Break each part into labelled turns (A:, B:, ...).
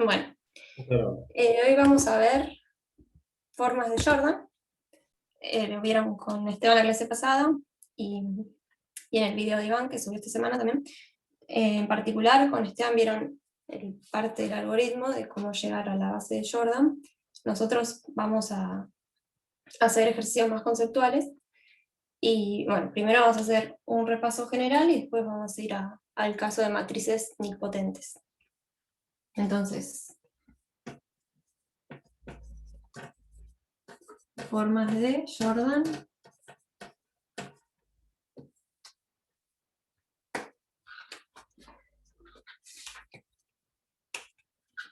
A: Bueno,
B: Pero,
A: hoy vamos a ver formas de Jordan. Lo vieron con Esteban la clase pasada y en el video de Iván que subió esta semana también. En particular, con Esteban vieron parte del algoritmo de cómo llegar a la base de Jordan. Nosotros vamos a hacer ejercicios más conceptuales. Y bueno, primero vamos a hacer un repaso general y después vamos a ir al caso de matrices nilpotentes. Entonces, formas de Jordan.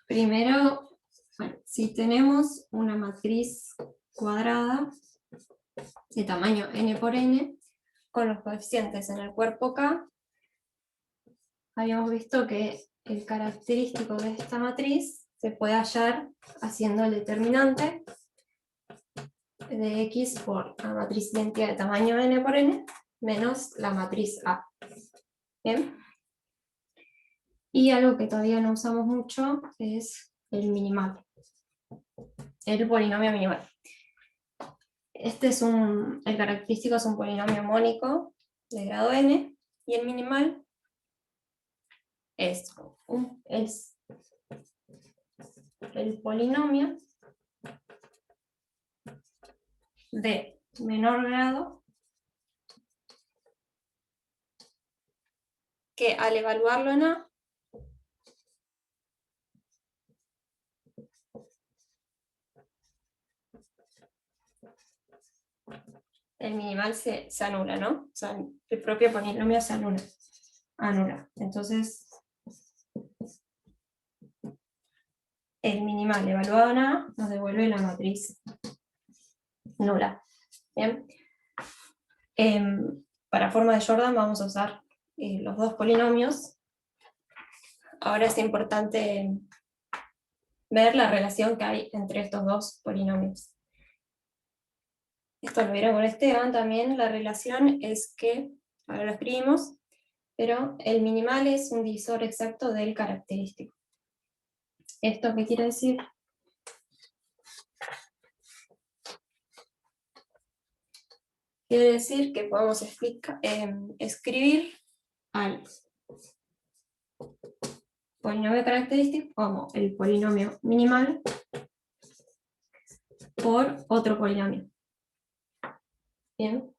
A: Primero, bueno, si tenemos una matriz cuadrada de tamaño n por n, con los coeficientes en el cuerpo K, habíamos visto que el característico de esta matriz se puede hallar haciendo el determinante de X por la matriz identidad de tamaño n por n menos la matriz A. ¿Bien? Y algo que todavía no usamos mucho es el minimal, el polinomio minimal. Este es el característico es un polinomio mónico de grado n, y el minimal es el polinomio de menor grado que al evaluarlo en A el minimal se anula, ¿no? O sea, el propio polinomio se anula. Entonces, el minimal evaluado en A nos devuelve la matriz nula. ¿Bien? Para forma de Jordan vamos a usar los dos polinomios. Ahora es importante ver la relación que hay entre estos dos polinomios. Esto lo vieron con Esteban también. La relación es que, ahora lo escribimos, pero el minimal es un divisor exacto del característico. ¿Esto qué quiere decir? Quiere decir que podemos escribir al polinomio característico como el polinomio minimal por otro polinomio. Bien.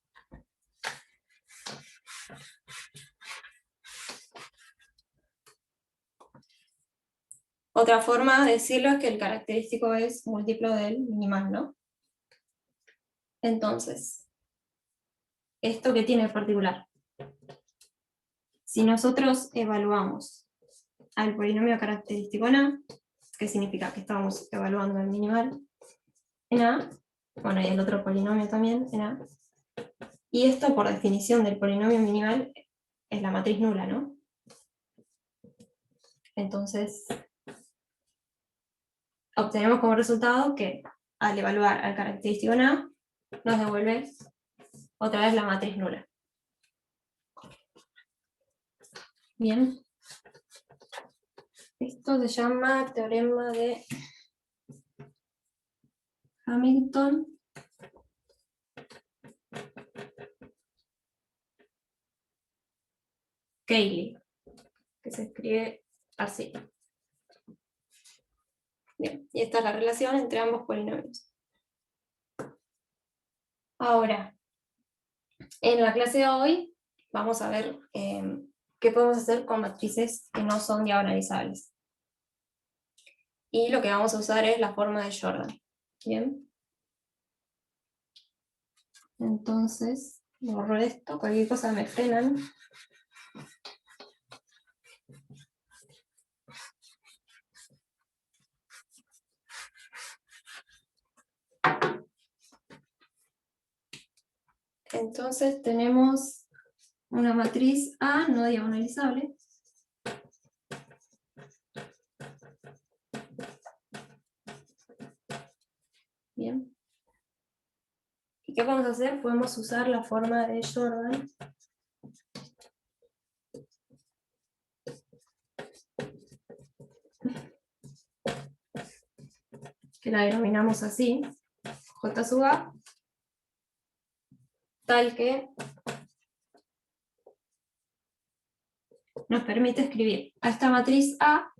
A: Otra forma de decirlo es que el característico es múltiplo del minimal, ¿no? Entonces, ¿esto qué tiene en particular? Si nosotros evaluamos al polinomio característico en A, ¿qué significa? Que estamos evaluando el minimal en A, bueno, y el otro polinomio también en A, y esto por definición del polinomio minimal es la matriz nula, ¿no? Entonces, obtenemos como resultado que al evaluar al característico en A, nos devuelve otra vez la matriz nula. Bien. Esto se llama teorema de Hamilton-Cayley, que se escribe así. Bien, y esta es la relación entre ambos polinomios. Ahora, en la clase de hoy vamos a ver qué podemos hacer con matrices que no son diagonalizables. Y lo que vamos a usar es la forma de Jordan. Bien. Entonces, borro esto, cualquier cosa me frenan. Entonces tenemos una matriz A no diagonalizable. Bien. ¿Y qué podemos hacer? Podemos usar la forma de Jordan. que la denominamos así, J sub A, tal que nos permite escribir a esta matriz A,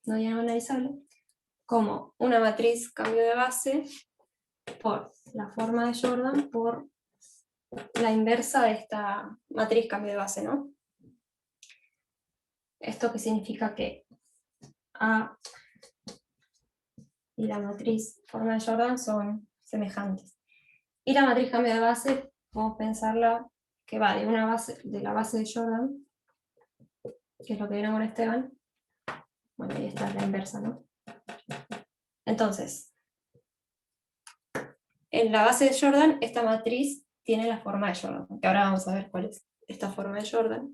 A: no diagonalizable, como una matriz cambio de base por la forma de Jordan por la inversa de esta matriz cambio de base, ¿no? Esto que significa que A y la matriz forma de Jordan son semejantes. Y la matriz cambio de base, podemos pensarla que va de una base, de la base de Jordan, que es lo que vieron con Esteban. Bueno, y esta es la inversa, ¿no? Entonces, en la base de Jordan, esta matriz tiene la forma de Jordan, que ahora vamos a ver cuál es esta forma de Jordan.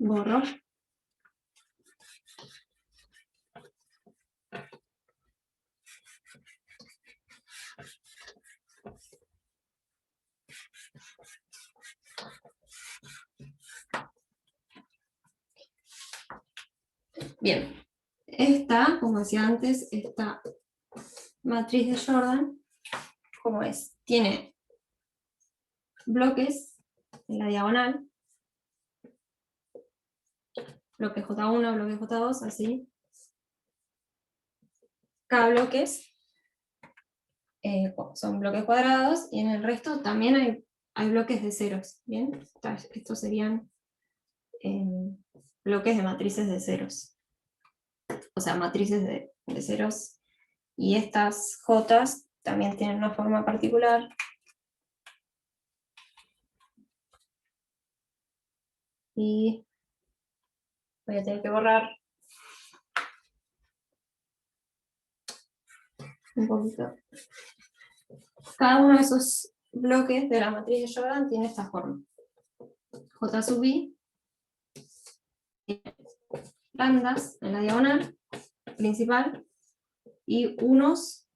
A: Borro. Bien, esta, como decía antes, esta matriz de Jordan, ¿cómo es? Tiene bloques en la diagonal, bloque J1, bloque J2, así. Cada bloque son bloques cuadrados, y en el resto también hay bloques de ceros, ¿bien? Estos serían bloques de matrices de ceros. O sea, matrices de ceros. Y estas Jotas también tienen una forma particular. Y voy a tener que borrar un poquito. Cada uno de esos bloques de la matriz de Jordan tiene esta forma. J sub i, lambdas en la diagonal principal, y unos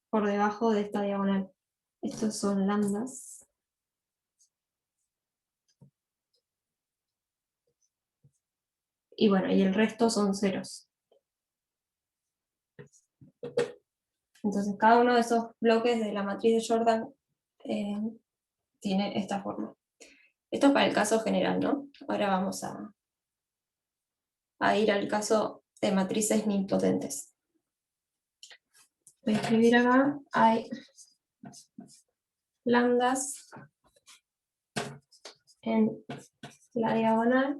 A: por debajo de esta diagonal. Estos son lambdas. Y bueno, y el resto son ceros. Entonces cada uno de esos bloques de la matriz de Jordan tiene esta forma. Esto es para el caso general, ¿no? Ahora vamos a ir al caso de matrices nilpotentes. Voy a escribir acá, hay lambdas en la diagonal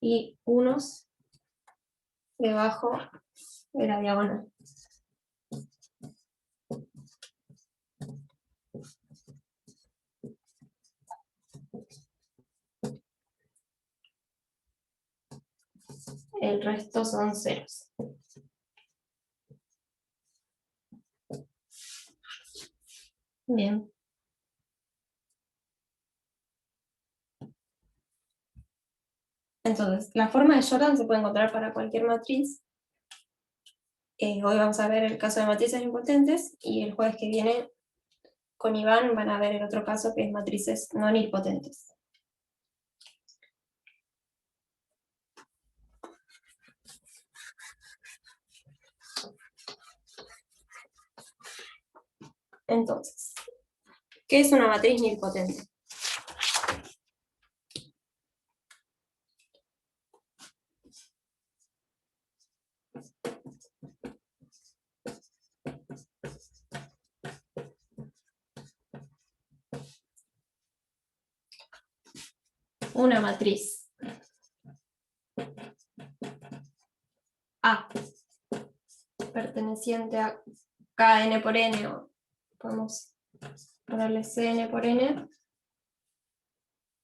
A: y unos debajo de la diagonal. El resto son ceros. Bien. Entonces, la forma de Jordan se puede encontrar para cualquier matriz. Hoy vamos a ver el caso de matrices nilpotentes, y el jueves que viene con Iván van a ver el otro caso, que es matrices no nilpotentes. Entonces, ¿qué es una matriz nilpotente? Una matriz A perteneciente a Kn por n, o podemos ponerle Cn por n,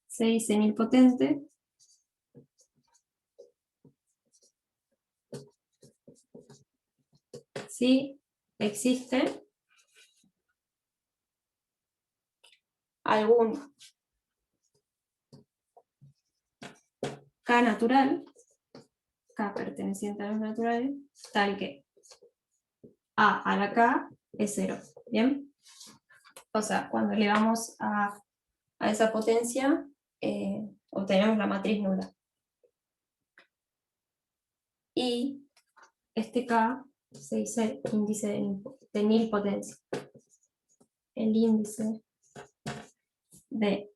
A: se dice nilpotente si existe algún K natural, K perteneciente a los naturales, tal que A a la K es 0. ¿Bien? O sea, cuando elevamos a esa potencia, obtenemos la matriz nula. Y este K se dice índice de nilpotencia. El índice de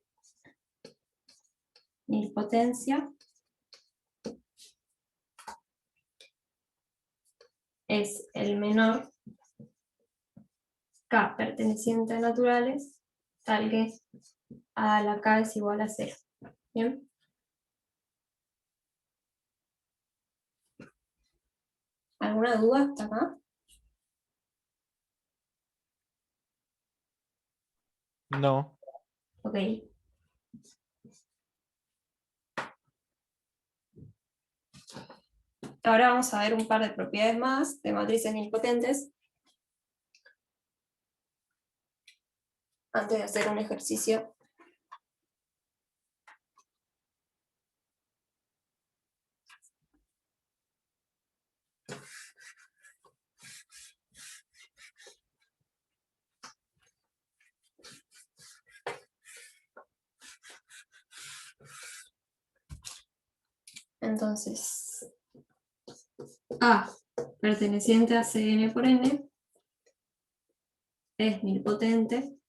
A: nilpotencia es el menor K perteneciente a naturales, tal que a la K es igual a 0. ¿Bien? ¿Alguna duda hasta acá?
B: No.
A: Ok. Ahora vamos a ver un par de propiedades más de matrices nilpotentes antes de hacer un ejercicio. Entonces, A perteneciente a Cn por n es nilpotente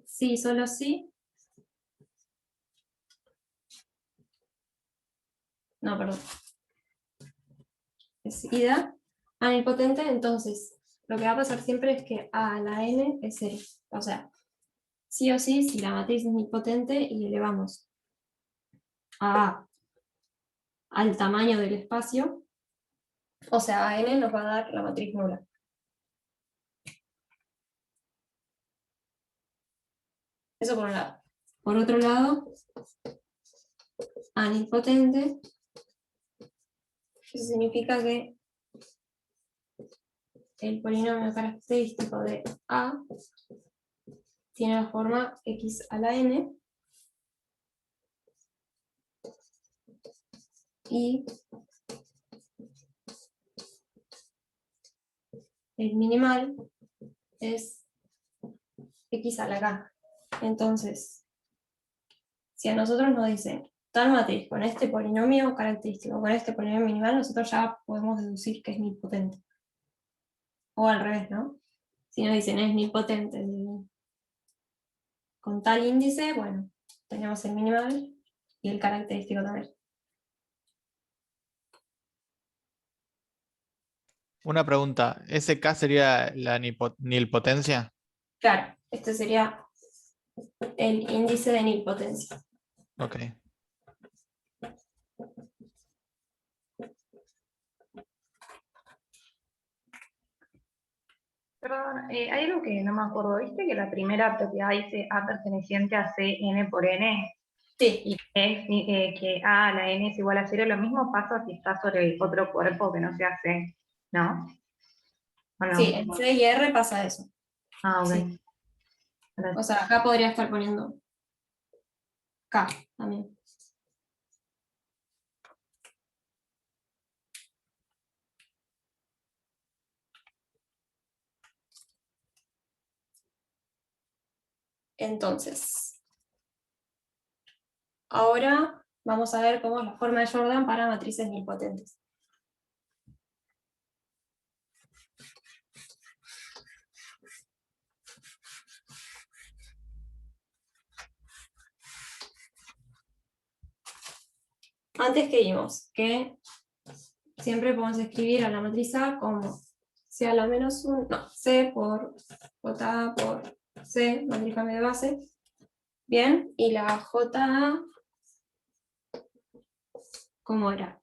A: si, solo si, no, perdón, es ida a nilpotente, entonces lo que va a pasar siempre es que A a la n es 0. O sea, sí o sí, si la matriz es nilpotente y elevamos a A al tamaño del espacio, o sea, a n nos va a dar la matriz nula. Eso por un lado. Por otro lado, A nilpotente, eso significa que el polinomio característico de A tiene la forma x a la n y el minimal es x a la k. Entonces, si a nosotros nos dicen tal matriz con este polinomio característico, con este polinomio minimal, nosotros ya podemos deducir que es nilpotente. O al revés, ¿no? Si nos dicen es nilpotente con tal índice, bueno, tenemos el minimal y el característico también.
B: Una pregunta. ¿Ese K sería la nilpotencia?
A: Claro, este sería el índice de nilpotencia.
B: Ok.
C: Perdón, hay algo que no me acuerdo, ¿viste? Que la primera propiedad dice A perteneciente a C n por n,
A: Sí,
C: y que A a la n es igual a 0, lo mismo pasa si está sobre otro cuerpo que no sea C, ¿no? ¿O
A: sí,
C: no?
A: en C y R pasa eso.
C: Ah, ok.
A: Sí. O
C: Gracias.
A: sea, acá podría estar poniendo K también. Entonces, ahora vamos a ver cómo es la forma de Jordan para matrices nilpotentes. Antes que vimos que siempre podemos escribir a la matriz A como sea la menos 1, no, C por J por C, matriz cambio de base. Bien, y la JA, ¿cómo era?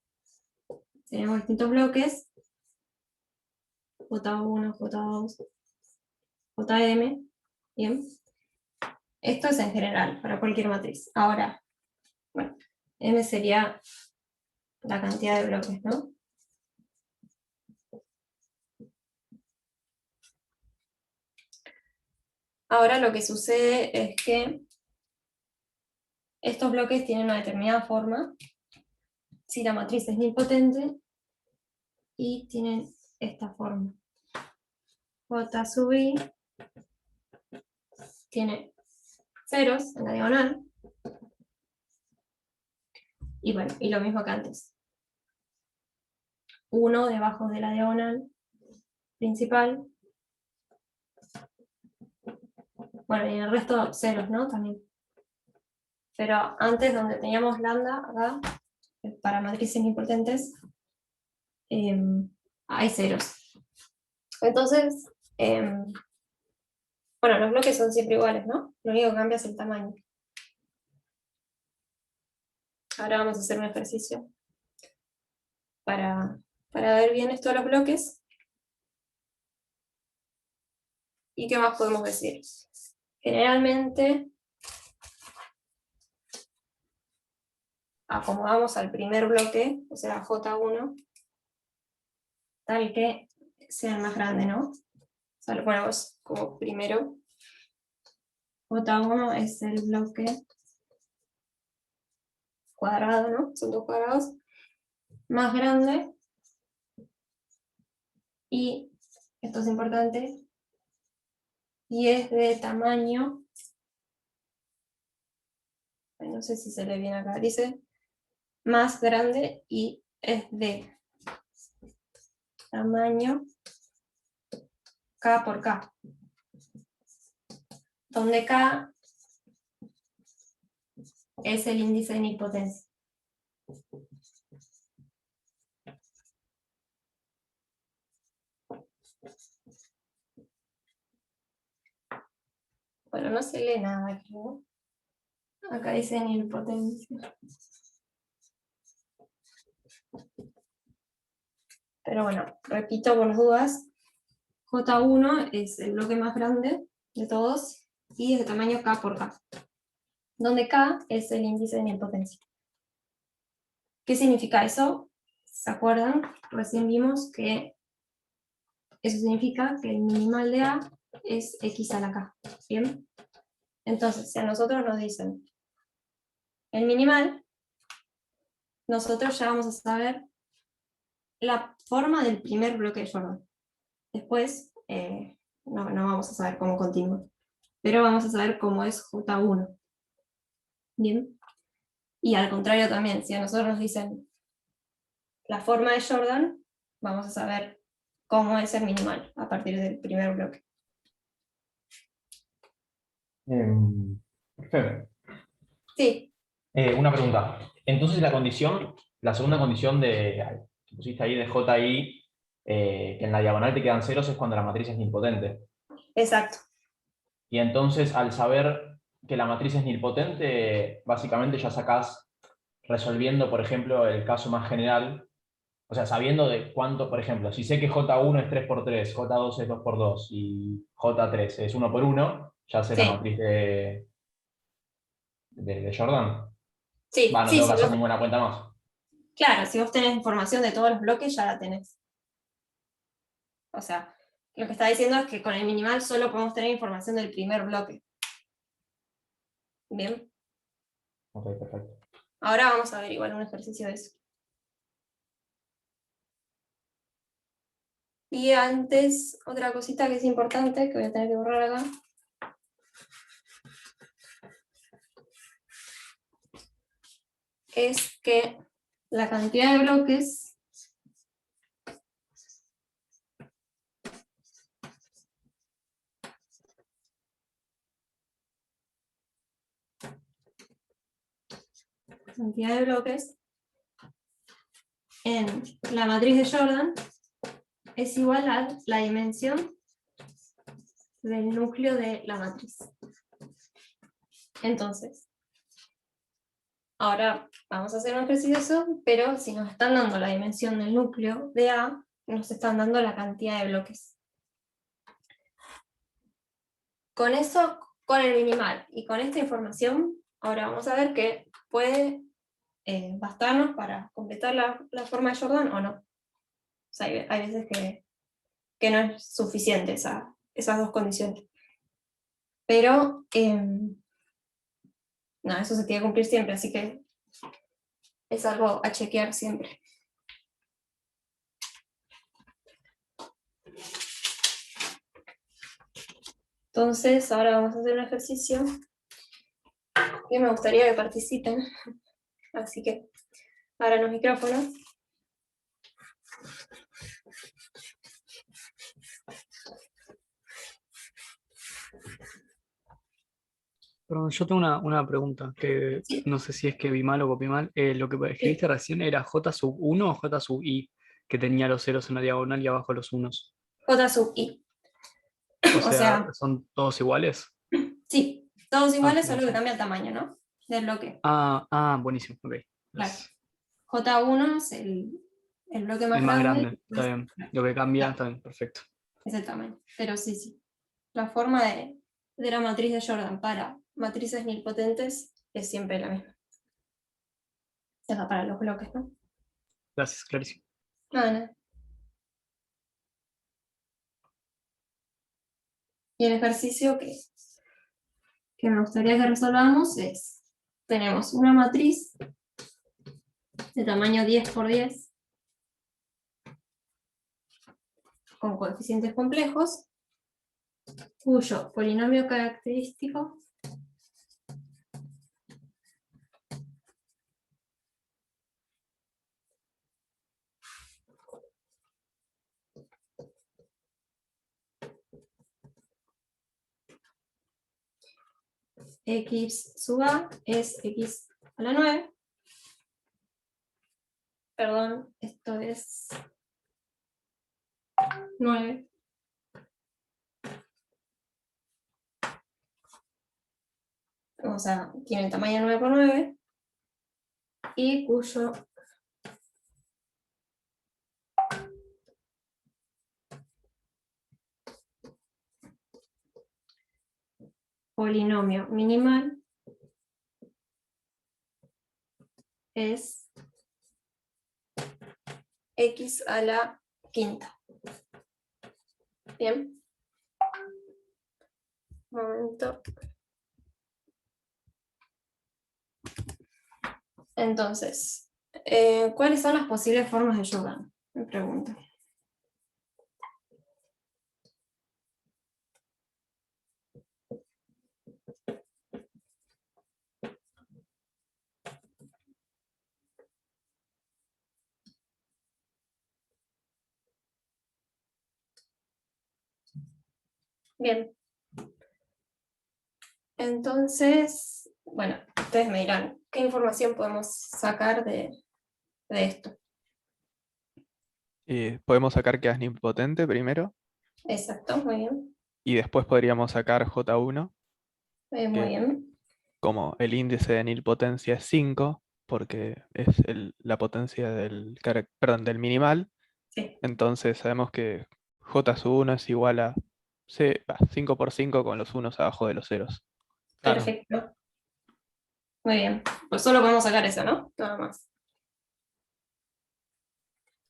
A: Tenemos distintos bloques, J1, J2, JM, bien. Esto es en general, para cualquier matriz. Ahora, bueno, M sería la cantidad de bloques, ¿no? Ahora lo que sucede es que estos bloques tienen una determinada forma, si la matriz es nilpotente, y tienen esta forma. J sub I tiene ceros en la diagonal. Y bueno, y lo mismo que antes. 1 debajo de la diagonal principal. Bueno, y el resto ceros, ¿no? También. Pero antes, donde teníamos lambda, acá, para matrices nilpotentes, hay ceros. Entonces, bueno, los bloques son siempre iguales, ¿no? Lo único que cambia es el tamaño. Ahora vamos a hacer un ejercicio para ver bien esto de los bloques. ¿Y qué más podemos decir? Generalmente acomodamos al primer bloque, o sea, J1, tal que sea el más grande, ¿no? O sea, lo ponemos como primero. J1 es el bloque cuadrado, ¿no? Son dos cuadrados. Más grande. Y, esto es importante, y es de tamaño, no sé si se lee bien acá, dice más grande y es de tamaño K por K, donde K es el índice de nilpotencia. Bueno, no se lee nada aquí, ¿no? Acá dice nilpotencia. Pero bueno, repito por las dudas, J1 es el bloque más grande de todos y es de tamaño K por K, donde K es el índice de nilpotencia. ¿Qué significa eso? ¿Se acuerdan? Recién vimos que eso significa que el minimal de A es X a la K. ¿Bien? Entonces, si a nosotros nos dicen el minimal, nosotros ya vamos a saber la forma del primer bloque de Jordan. Después, no vamos a saber cómo continúa, pero vamos a saber cómo es J1. ¿Bien? Y al contrario también, si a nosotros nos dicen la forma de Jordan, vamos a saber cómo es el minimal a partir del primer bloque.
D: Perfecto.
A: Sí,
D: Una pregunta. Entonces la segunda condición que pusiste ahí de JI, que en la diagonal te quedan ceros, es cuando la matriz es nilpotente.
A: exacto.
D: Y entonces, al saber que la matriz es nilpotente, básicamente ya sacás, resolviendo, por ejemplo, el caso más general, o sea, sabiendo de cuánto, por ejemplo, si sé que J1 es 3 por 3, J2 es 2 por 2 y J3 es 1 por 1, ya sé la
A: Sí,
D: matriz de Jordan.
A: sí,
D: Va, no
A: sí,
D: tengo que
A: sí,
D: hacer ninguna cuenta más.
A: claro, si vos tenés información de todos los bloques, ya la tenés. O sea, lo que está diciendo es que con el minimal solo podemos tener información del primer bloque. Bien,
D: Ok, perfecto.
A: ahora vamos a ver igual un ejercicio de eso. Y antes, otra cosita que es importante, que voy a tener que borrar acá. Es que la cantidad de bloques en la matriz de Jordan es igual a la dimensión del núcleo de la matriz. Entonces, ahora vamos a hacer un ejercicio, pero si nos están dando la dimensión del núcleo de A, nos están dando la cantidad de bloques. Con eso, con el minimal y con esta información, ahora vamos a ver que puede bastarnos para completar la forma de Jordan o no. O sea, hay veces que no es suficiente esas dos condiciones. Pero, no, eso se tiene que cumplir siempre, así que es algo a chequear siempre. Entonces, ahora vamos a hacer un ejercicio que me gustaría que participen. Así que, abran los micrófonos.
E: Perdón, yo tengo una pregunta que
A: Sí.
E: no sé si es que vi mal o copié mal. Lo que escribiste recién era J sub 1 o J sub I, que tenía los ceros en la diagonal y abajo los unos.
A: J sub I.
E: O
A: O
E: sea,
A: sea,
E: ¿son todos iguales?
A: sí, todos
E: Ah,
A: iguales, solo que
E: buenísimo.
A: cambia el tamaño, ¿no? Del bloque.
E: Buenísimo, ok.
A: Claro.
E: Es
A: J1 es el bloque más
E: el más
A: grande.
E: grande, está bien. Lo que cambia, está bien, perfecto.
A: Es el tamaño. Pero sí, sí. La forma de la matriz de Jordan para matrices nilpotentes es siempre la misma. O sea, para los bloques, ¿no?
E: Gracias, clarísimo.
A: Nada, nada. Y el ejercicio que me gustaría que resolvamos es, tenemos una matriz de tamaño 10 por 10 con coeficientes complejos, cuyo polinomio característico x sub a es x a la 9. Perdón, esto es 9. O sea, tiene tamaño 9 por 9 y cuyo polinomio minimal es x a la quinta. Bien. Un momento. Entonces, ¿cuáles son las posibles formas de Jordan? Me pregunto. Bien. Entonces, bueno, ustedes me dirán, ¿qué información podemos sacar de esto?
B: Y podemos sacar que es nilpotente primero
A: Exacto, muy bien.
B: y después podríamos sacar J1,
A: Muy
B: que
A: bien.
B: como el índice de nilpotencia es 5, porque es la potencia del minimal,
A: Sí,
B: entonces sabemos que J sub 1 es igual a 5 por 5 con los unos abajo de los ceros.
E: Claro.
A: perfecto. Muy bien. Pues solo podemos sacar eso, ¿no? Nada más.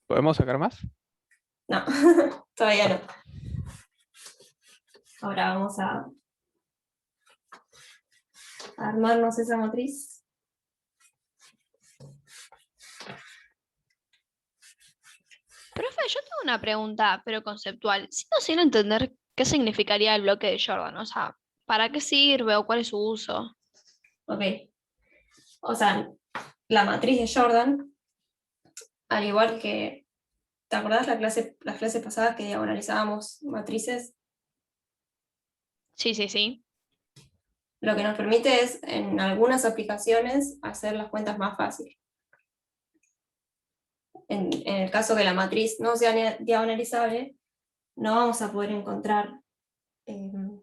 B: ¿Podemos sacar más?
A: No, todavía no. Ahora vamos a armarnos esa matriz.
F: Profe, yo tengo una pregunta, pero conceptual. Sigo sin entender qué significaría el bloque de Jordan. O sea, ¿para qué sirve o cuál es su uso?
A: Ok. O sea, la matriz de Jordan, al igual que, ¿te acordás las clases pasadas que diagonalizábamos matrices?
F: Sí, sí, sí.
A: Lo que nos permite es, en algunas aplicaciones, hacer las cuentas más fáciles. En el caso que la matriz no sea diagonalizable, no vamos a poder encontrar, o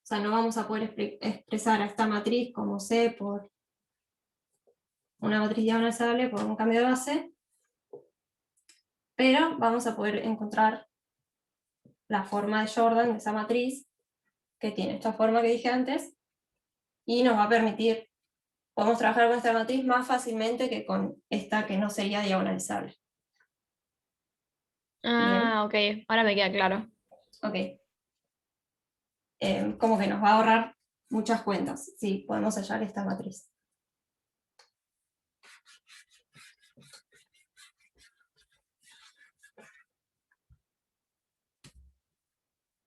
A: sea, no vamos a poder expresar a esta matriz como C por una matriz diagonalizable por un cambio de base, pero vamos a poder encontrar la forma de Jordan de esa matriz, que tiene esta forma que dije antes, y nos va a permitir, podemos trabajar con esta matriz más fácilmente que con esta que no sería diagonalizable. Bien.
F: Ah, ok. Ahora me queda claro.
A: Ok. Como que nos va a ahorrar muchas cuentas si podemos hallar esta matriz.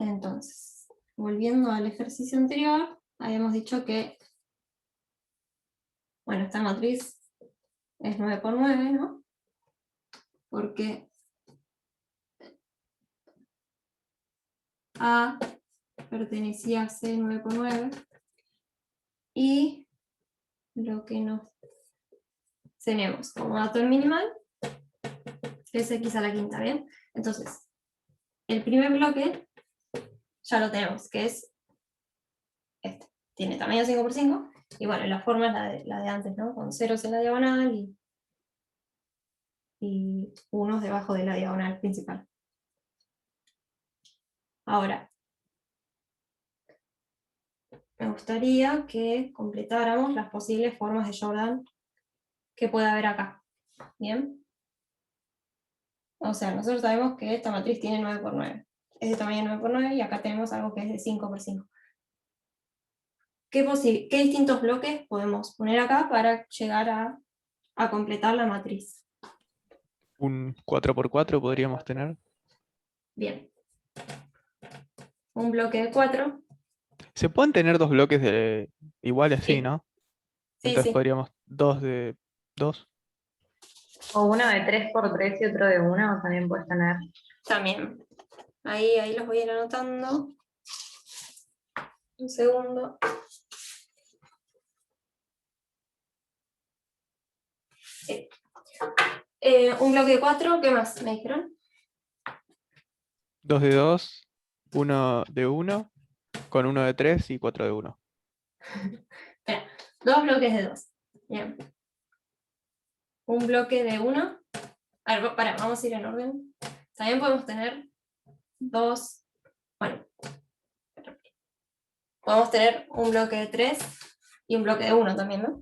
A: Entonces, volviendo al ejercicio anterior, habíamos dicho que, bueno, esta matriz es 9 por 9, ¿no? Porque A pertenecía a C 9 por 9, y lo que nos tenemos como dato minimal es x a la quinta, ¿bien? Entonces, el primer bloque ya lo tenemos, que es este. Tiene tamaño 5 por 5, y bueno, la forma es la de antes, ¿no? Con ceros en la diagonal y unos debajo de la diagonal principal. Ahora, me gustaría que completáramos las posibles formas de Jordan que puede haber acá. ¿Bien? O sea, nosotros sabemos que esta matriz tiene 9 por 9. Es de tamaño 9 por 9, y acá tenemos algo que es de 5 por 5. ¿Qué distintos bloques podemos poner acá para llegar a completar la matriz?
B: Un 4x4 podríamos tener.
A: Bien. Un bloque de 4.
B: Se pueden tener dos bloques de iguales, sí,
A: Sí.
B: ¿no?
A: Sí,
B: Entonces
A: sí.
B: podríamos 2 de 2.
C: O uno de 3 por 3 y otro de 1 también puedes tener.
A: También. Ahí los voy a ir anotando. Un segundo. Sí. Un bloque de 4, ¿qué más me dijeron?
B: 2 de 2, 1 de 1, con 1 de 3 y 4 de 1.
A: Espera, 2 bloques de 2. Bien. Un bloque de 1. A ver, vamos a ir en orden. También podemos tener 2. Bueno. Podemos tener un bloque de 3 y un bloque de 1 también, ¿no?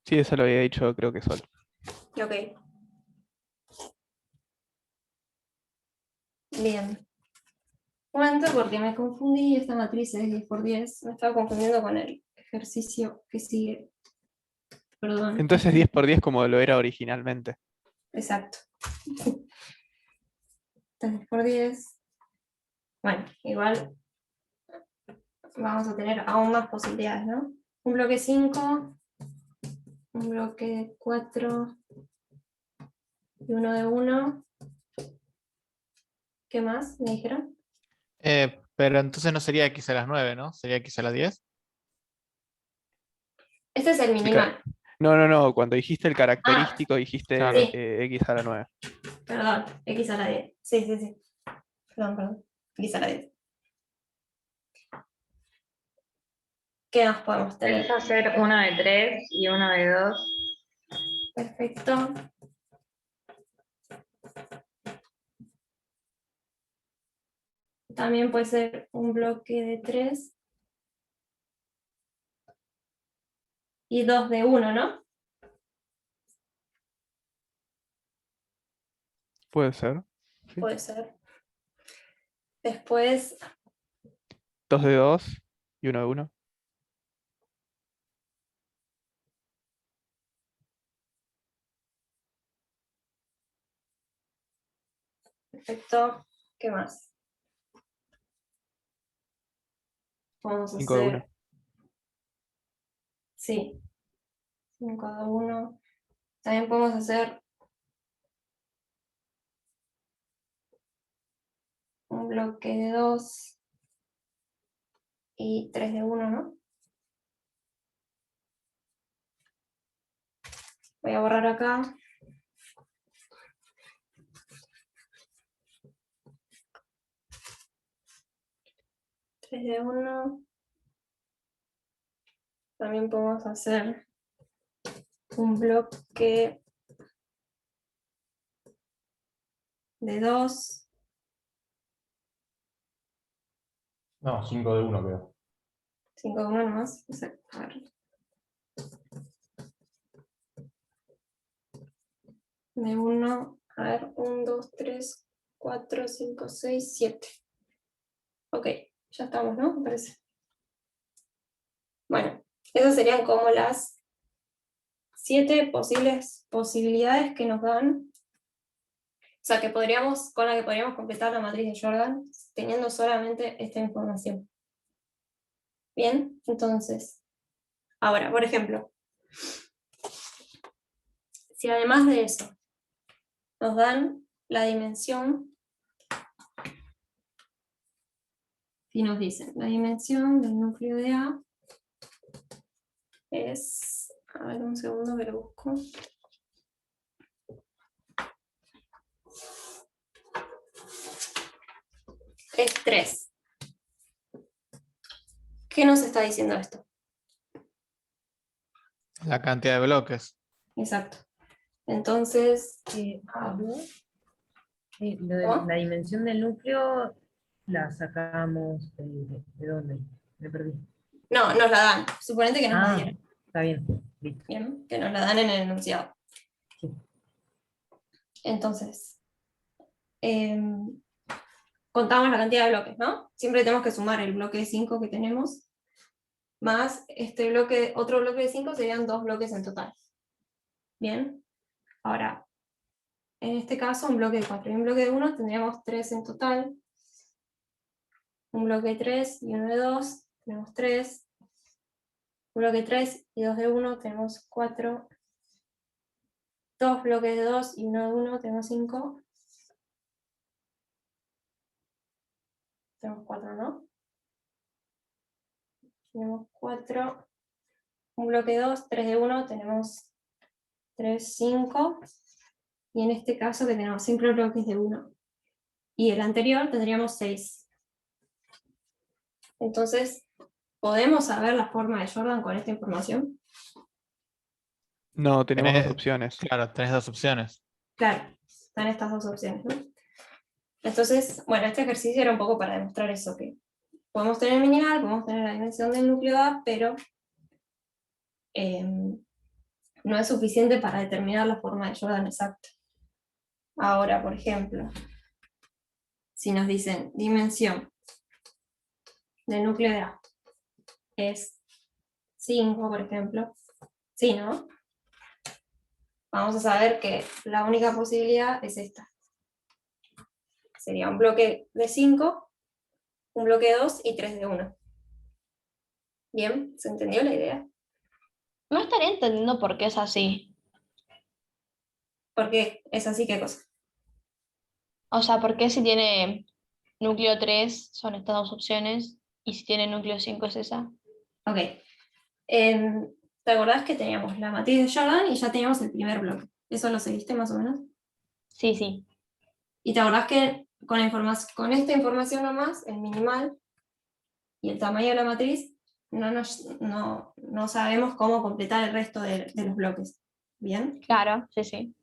B: Sí, eso lo había dicho, creo que Sol.
A: Ok. Bien. Un momento, porque me confundí, esta matriz es 10 por 10. Me estaba confundiendo con el ejercicio que sigue. Perdón.
B: Entonces 10 por 10 como lo era originalmente.
A: Exacto. 10 por 10. Bueno, igual vamos a tener aún más posibilidades, ¿no? Un bloque 5, un bloque 4 y uno de 1. ¿Qué más me dijeron?
G: Pero entonces no sería x a las 9, ¿no? Sería x a las 10.
A: Este es el minimal.
B: No. Cuando dijiste el característico, dijiste
G: Claro.
A: Sí.
B: x a la 9.
A: Perdón, x a la 10. Sí. Perdón. X a la 10. ¿Qué más podemos tener?
C: Puedes hacer uno de 3 y uno de 2.
A: Perfecto. También puede ser un bloque de 3 y 2 de 1, ¿no?
B: Puede ser. Sí.
A: Puede ser. Después,
B: 2 de 2 y 1 de 1.
A: perfecto. ¿Qué más? Vamos a
B: 5 de 1.
A: hacer. Sí. 5 de 1. También podemos hacer un bloque de 2 y 3 de 1, ¿no? Voy a borrar acá. Tres de 1. También podemos hacer un bloque de 2.
D: No, 5 de 1 creo.
A: 5 de 1 nomás. A ver. De 1, a ver, 1, 2, 3, 4, 5, 6, 7. Ok, ya estamos, ¿no? Me parece. Bueno, esas serían como las 7 posibilidades que nos dan sea, con la que podríamos completar la matriz de Jordan teniendo solamente esta información. Bien, entonces, ahora, por ejemplo, si además de eso nos dan la dimensión, si nos dicen la dimensión del núcleo de A es, a ver un segundo que lo busco. Es 3. ¿Qué nos está diciendo esto?
G: La cantidad de bloques.
A: Exacto. Entonces, ¿cómo?
H: La dimensión del núcleo la sacamos ¿de dónde? Me perdí.
A: No, nos la dan. Suponete que nos la
H: Ah,
A: dieron.
H: está bien. Listo.
A: Bien, que nos la dan en el enunciado.
H: Sí.
A: Entonces, contamos la cantidad de bloques, ¿no? Siempre tenemos que sumar el bloque de 5 que tenemos, más este bloque, otro bloque de 5 serían 2 bloques en total. Bien, ahora, en este caso un bloque de 4 y un bloque de 1 tendríamos 3 en total. Un bloque de 3 y uno de 2, tenemos 3. Un bloque de 3 y 2 de 1, tenemos 4. 2 bloques de 2 y 1 de 1, tenemos 5. Tenemos 4, ¿no? Tenemos 4. Un bloque de 2, 3 de 1, tenemos 3, 5. Y en este caso que tenemos siempre bloques de 1. Y el anterior tendríamos 6. Entonces, ¿podemos saber la forma de Jordan con esta información?
B: No, tenemos dos
G: Tenés-
B: opciones.
G: Claro, tenés dos opciones.
A: Claro, están estas dos opciones, ¿no? Entonces, bueno, este ejercicio era un poco para demostrar eso, que podemos tener minimal, podemos tener la dimensión del núcleo A, pero no es suficiente para determinar la forma de Jordan exacta. Ahora, por ejemplo, si nos dicen dimensión del núcleo de A es 5, por ejemplo, sí, ¿no? Vamos a saber que la única posibilidad es esta. Sería un bloque de 5, un bloque de 2 y 3 de 1. ¿Bien? ¿Se entendió la idea?
F: No estaría entendiendo por qué es así.
A: Porque es así, ¿qué cosa?
F: O sea, ¿por qué si tiene núcleo 3 son estas dos opciones y si tiene núcleo 5 es esa?
A: Ok. ¿Te acordás que teníamos la matriz de Jordan y ya teníamos el primer bloque? ¿Eso lo seguiste más o menos?
F: Sí, sí.
A: ¿Y te acordás que con esta información nomás, el minimal y el tamaño de la matriz, no sabemos cómo completar el resto de los bloques? ¿Bien?
F: Claro, sí, sí.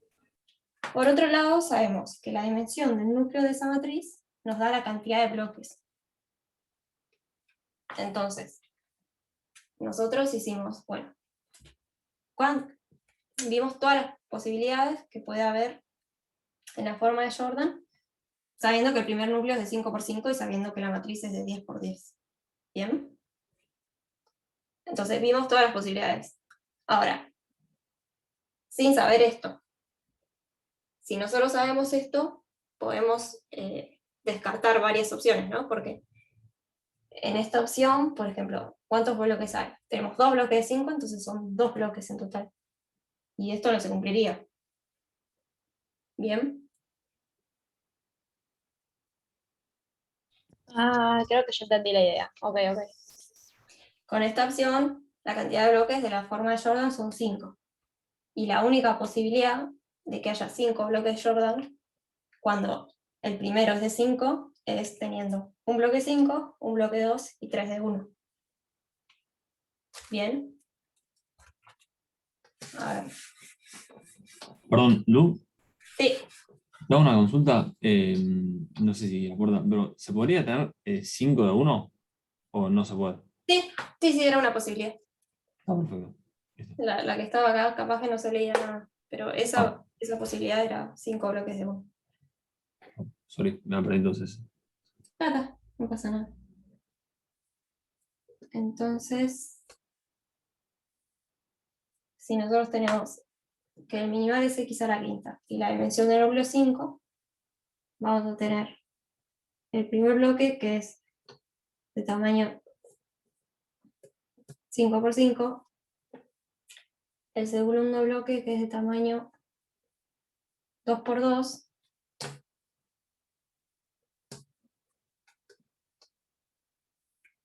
A: Por otro lado, sabemos que la dimensión del núcleo de esa matriz nos da la cantidad de bloques. Entonces, nosotros hicimos, bueno, vimos todas las posibilidades que puede haber en la forma de Jordan, sabiendo que el primer núcleo es de 5 por 5 y sabiendo que la matriz es de 10 por 10. ¿Bien? Entonces vimos todas las posibilidades. Ahora, sin saber esto, si nosotros sabemos esto, podemos descartar varias opciones, ¿no? Porque en esta opción, por ejemplo, ¿cuántos bloques hay? Tenemos 2 bloques de 5, entonces son 2 bloques en total. Y esto no se cumpliría. ¿Bien?
F: Ah, creo que yo entendí la idea. Ok, ok.
A: Con esta opción, la cantidad de bloques de la forma de Jordan son 5. Y la única posibilidad de que haya 5 bloques de Jordan, cuando el primero es de 5, es teniendo un bloque 5, un bloque 2 y 3 de 1. ¿Bien? A ver.
I: Perdón, Lu,
A: Sí,
I: da una consulta. No sé si acuerdan, pero ¿se podría tener 5 de 1 o no se puede?
A: sí, era una posibilidad.
I: Está perfecto. Listo.
A: La que estaba acá, capaz que no se leía nada, pero esa posibilidad era 5 bloques de 1.
I: Sorry, me perdí entonces.
A: Nada, no pasa nada. Entonces, si nosotros tenemos que el minimal es x a la quinta y la dimensión del núcleo 5, vamos a tener el primer bloque, que es de tamaño 5×5, el segundo bloque, que es de tamaño 2×2,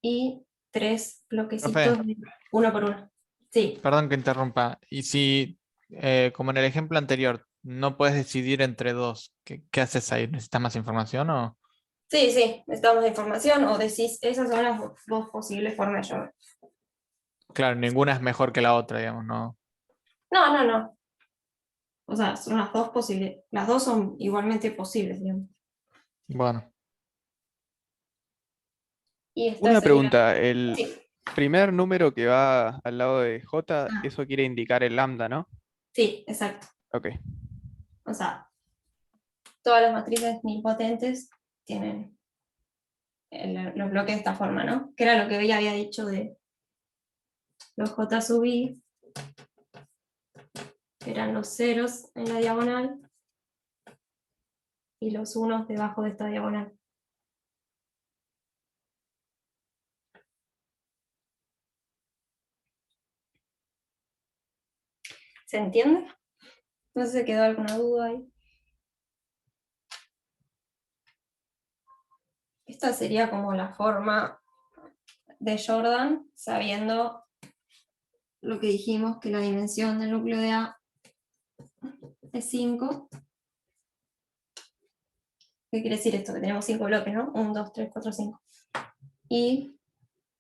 A: y 3 bloquecitos de 1×1. Sí,
G: Perdón que interrumpa. Y si, como en el ejemplo anterior, no puedes decidir entre dos, ¿qué haces ahí? ¿Necesitas más información o...?
A: sí, necesitamos la información, o decís, esas son las dos posibles formas de Jordan.
G: Claro, ninguna es mejor que la otra, digamos, ¿no?
A: No. O sea, son las dos posibles. Las dos son igualmente posibles, digamos.
G: Bueno,
A: Y esta
B: Una
A: sería-
B: pregunta, el
A: Sí,
B: primer número que va al lado de J,
A: Ah.
B: eso quiere indicar el lambda, ¿no?
A: sí, exacto.
B: Ok.
A: O sea, todas las matrices nilpotentes tienen los bloques de esta forma, ¿no? Que era lo que ya había dicho de los J sub i, que eran los ceros en la diagonal y los unos debajo de esta diagonal. ¿Se entiende? No sé si quedó alguna duda ahí. Esta sería como la forma de Jordan, sabiendo lo que dijimos, que la dimensión del núcleo de A es 5. ¿Qué quiere decir esto? Que tenemos 5 bloques, ¿no? 1, 2, 3, 4, 5. Y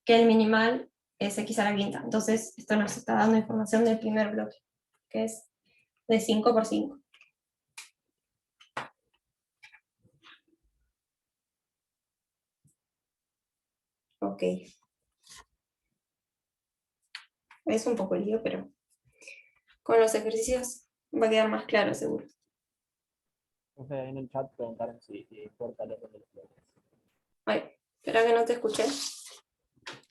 A: que el minimal es x a la quinta. Entonces, esto nos está dando información del primer bloque, que es de 5×5. Ok. Es un poco lío, pero con los ejercicios va a quedar más claro, seguro.
D: Entonces, ahí en el chat preguntaron si importa el orden de los bloques.
A: Ay, espera que no te escuché.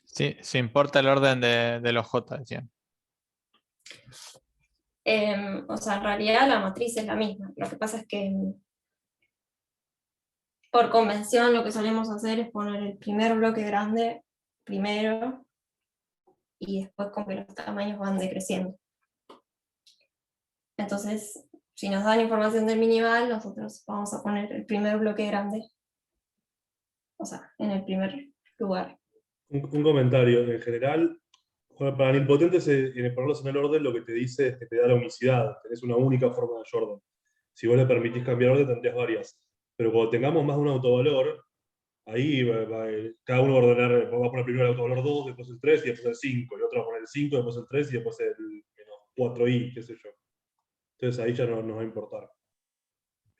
G: sí, se importa el orden de los J, decían.
A: O sea, en realidad la matriz es la misma. Lo que pasa es que por convención lo que solemos hacer es poner el primer bloque grande primero y después con que los tamaños van decreciendo. Entonces, si nos dan información del minimal, nosotros vamos a poner el primer bloque grande, o sea, en el primer lugar.
J: Un comentario. En general, para nilpotentes, ponerlos en el orden, lo que te dice es que te da la unicidad. Tenés una única forma de Jordan. Si vos le permitís cambiar orden, tendrías varias. Pero cuando tengamos más de un autovalor, ahí cada uno va a ordenar, va a poner primero el autovalor 2, después el 3 y después el 5. El otro va a poner el 5, después el 3 y después el -4i, qué sé yo. Entonces ahí ya no nos va a importar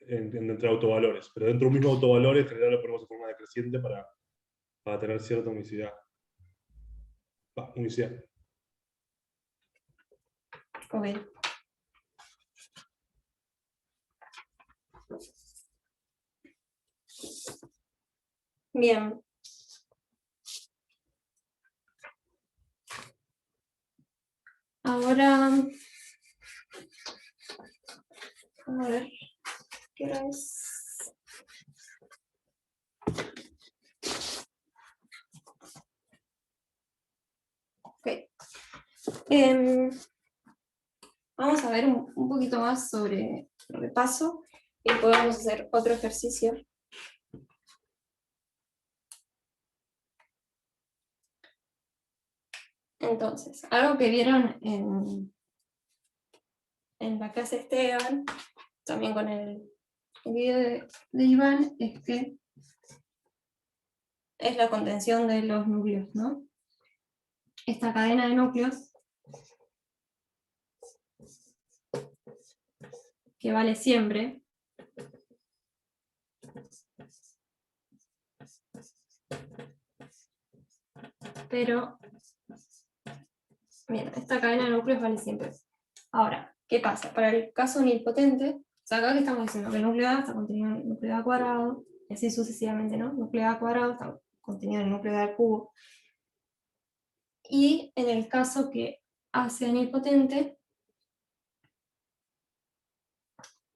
J: entre autovalores. Pero dentro de un mismo autovalor, en general lo ponemos de forma decreciente para tener cierta unicidad. Unicidad.
A: Ok. Bien. Ahora, a ver, ¿qué hora es? Ok. Vamos a ver un poquito más sobre repaso y después vamos a hacer otro ejercicio. Entonces, algo que vieron en la clase Esteban, también con el video de Iván, es que es la contención de los núcleos, ¿no? Esta cadena de núcleos que vale siempre, pero mira, esta cadena de núcleos vale siempre. Ahora, ¿qué pasa? Para el caso nilpotente, o sea, acá que estamos diciendo que el núcleo A está contenido en el núcleo A cuadrado, y así sucesivamente, ¿no? Núcleo A cuadrado está contenido en el núcleo A al cubo. Y en el caso que A sea nilpotente,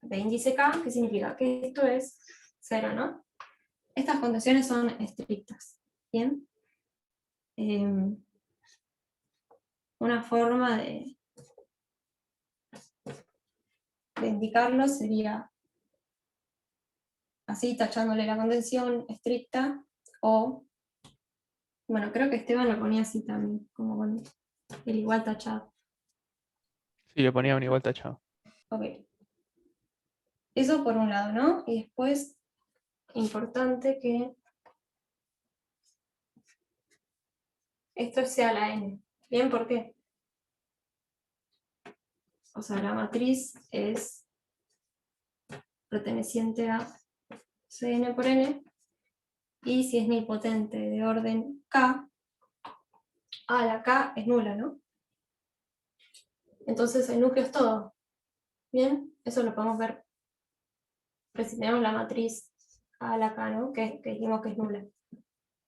A: de índice K, ¿qué significa? Que esto es 0, ¿no? Estas condiciones son estrictas, ¿bien? Una forma de indicarlo sería así, tachándole la condición estricta, o, bueno, creo que Esteban lo ponía así también, como con el igual tachado.
B: Sí, le ponía un igual tachado.
A: Ok. Eso por un lado, ¿no? Y después, importante que esto sea la n. ¿Bien? ¿Por qué? O sea, la matriz es perteneciente a Cn por n, y si es nilpotente de orden K, la K es nula, ¿no? Entonces el núcleo es todo. ¿Bien? Eso lo podemos ver. Pero si tenemos la matriz A a la K, ¿no? Que dijimos que es nula.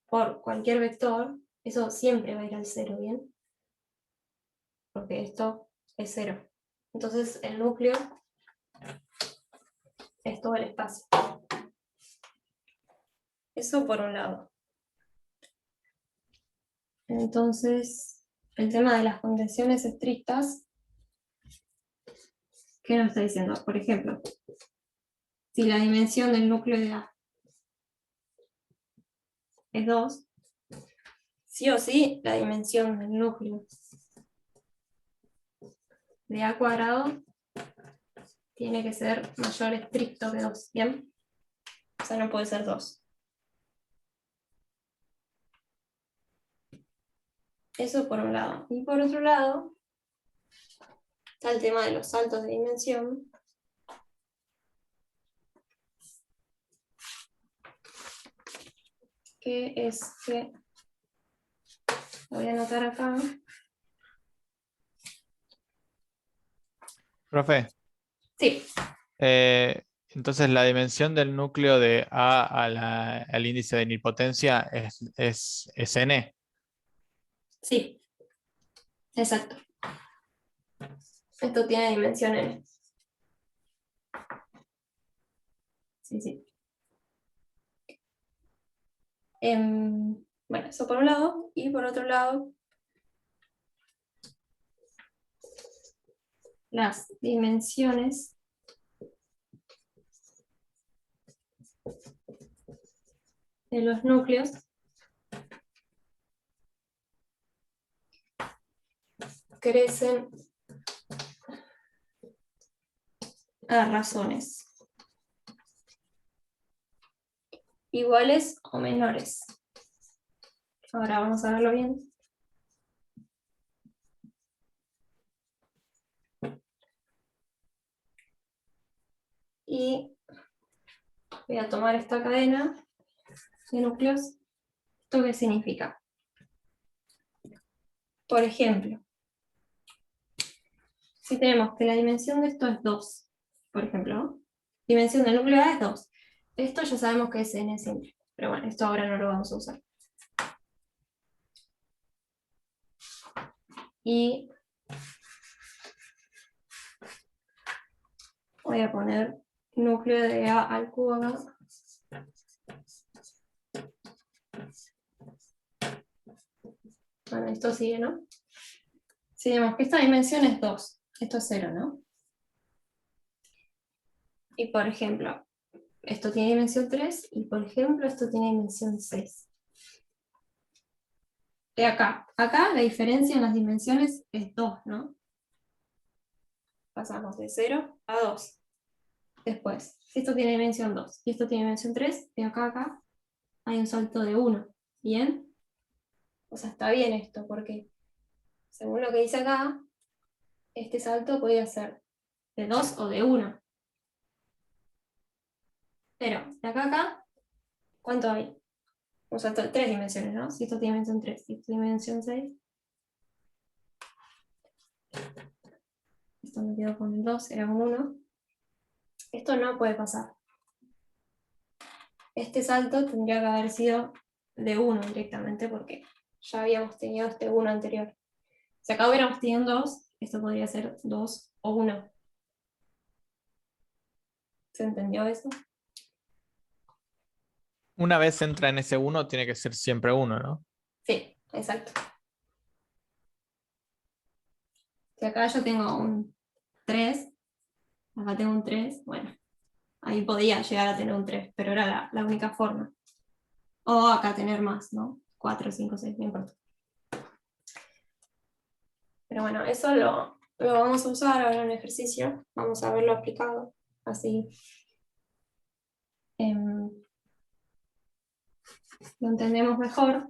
A: Por cualquier vector, eso siempre va a ir al 0, ¿bien? Porque esto es 0. Entonces el núcleo es todo el espacio. Eso por un lado. Entonces, el tema de las condiciones estrictas, ¿qué nos está diciendo? Por ejemplo, si la dimensión del núcleo de A es 2, sí o sí la dimensión del núcleo de A cuadrado tiene que ser mayor estricto que 2, ¿bien? O sea, no puede ser 2. Eso por un lado. Y por otro lado, está el tema de los saltos de dimensión. Que es que, lo voy a anotar acá.
G: Profe,
A: Sí,
G: entonces la dimensión del núcleo de A al índice de nilpotencia es n.
A: sí, exacto. Esto tiene dimensión n. Sí, sí. Bueno, eso por un lado. Y por otro lado, las dimensiones de los núcleos crecen a razones iguales o menores. Ahora vamos a verlo bien. Y voy a tomar esta cadena de núcleos. ¿Esto qué significa? Por ejemplo, si tenemos que la dimensión de esto es 2, por ejemplo, ¿no? Dimensión del núcleo A es 2. Esto ya sabemos que es n simple, pero bueno, esto ahora no lo vamos a usar. Y voy a poner núcleo de A al cubo acá. Bueno, esto sigue, ¿no? Si vemos que esta dimensión es 2, esto es 0, ¿no? Y por ejemplo, esto tiene dimensión 3 y por ejemplo esto tiene dimensión 6. De acá la diferencia en las dimensiones es 2, ¿no? Pasamos de 0 a 2. Después, si esto tiene dimensión 2 y esto tiene dimensión 3, de acá a acá hay un salto de 1. ¿Bien? O sea, está bien esto, porque según lo que dice acá, este salto podría ser de 2 o de 1. Pero de acá a acá, ¿cuánto hay? Un salto de 3 dimensiones, ¿no? Si esto tiene dimensión 3 y esto tiene dimensión 6. Esto me quedó con el 2, era un 1. Esto no puede pasar. Este salto tendría que haber sido de 1 directamente porque ya habíamos tenido este 1 anterior. Si acá hubiéramos tenido 2, esto podría ser 2 o 1. ¿Se entendió eso?
G: Una vez entra en ese 1, tiene que ser siempre 1, ¿no?
A: Sí, exacto. Si acá yo tengo un 3, acá tengo un 3, bueno, ahí podía llegar a tener un 3, pero era la única forma. O acá tener más, ¿no? 4, 5, 6, no importa. Pero bueno, eso lo vamos a usar ahora en un ejercicio. Vamos a verlo aplicado. Así lo entendemos mejor.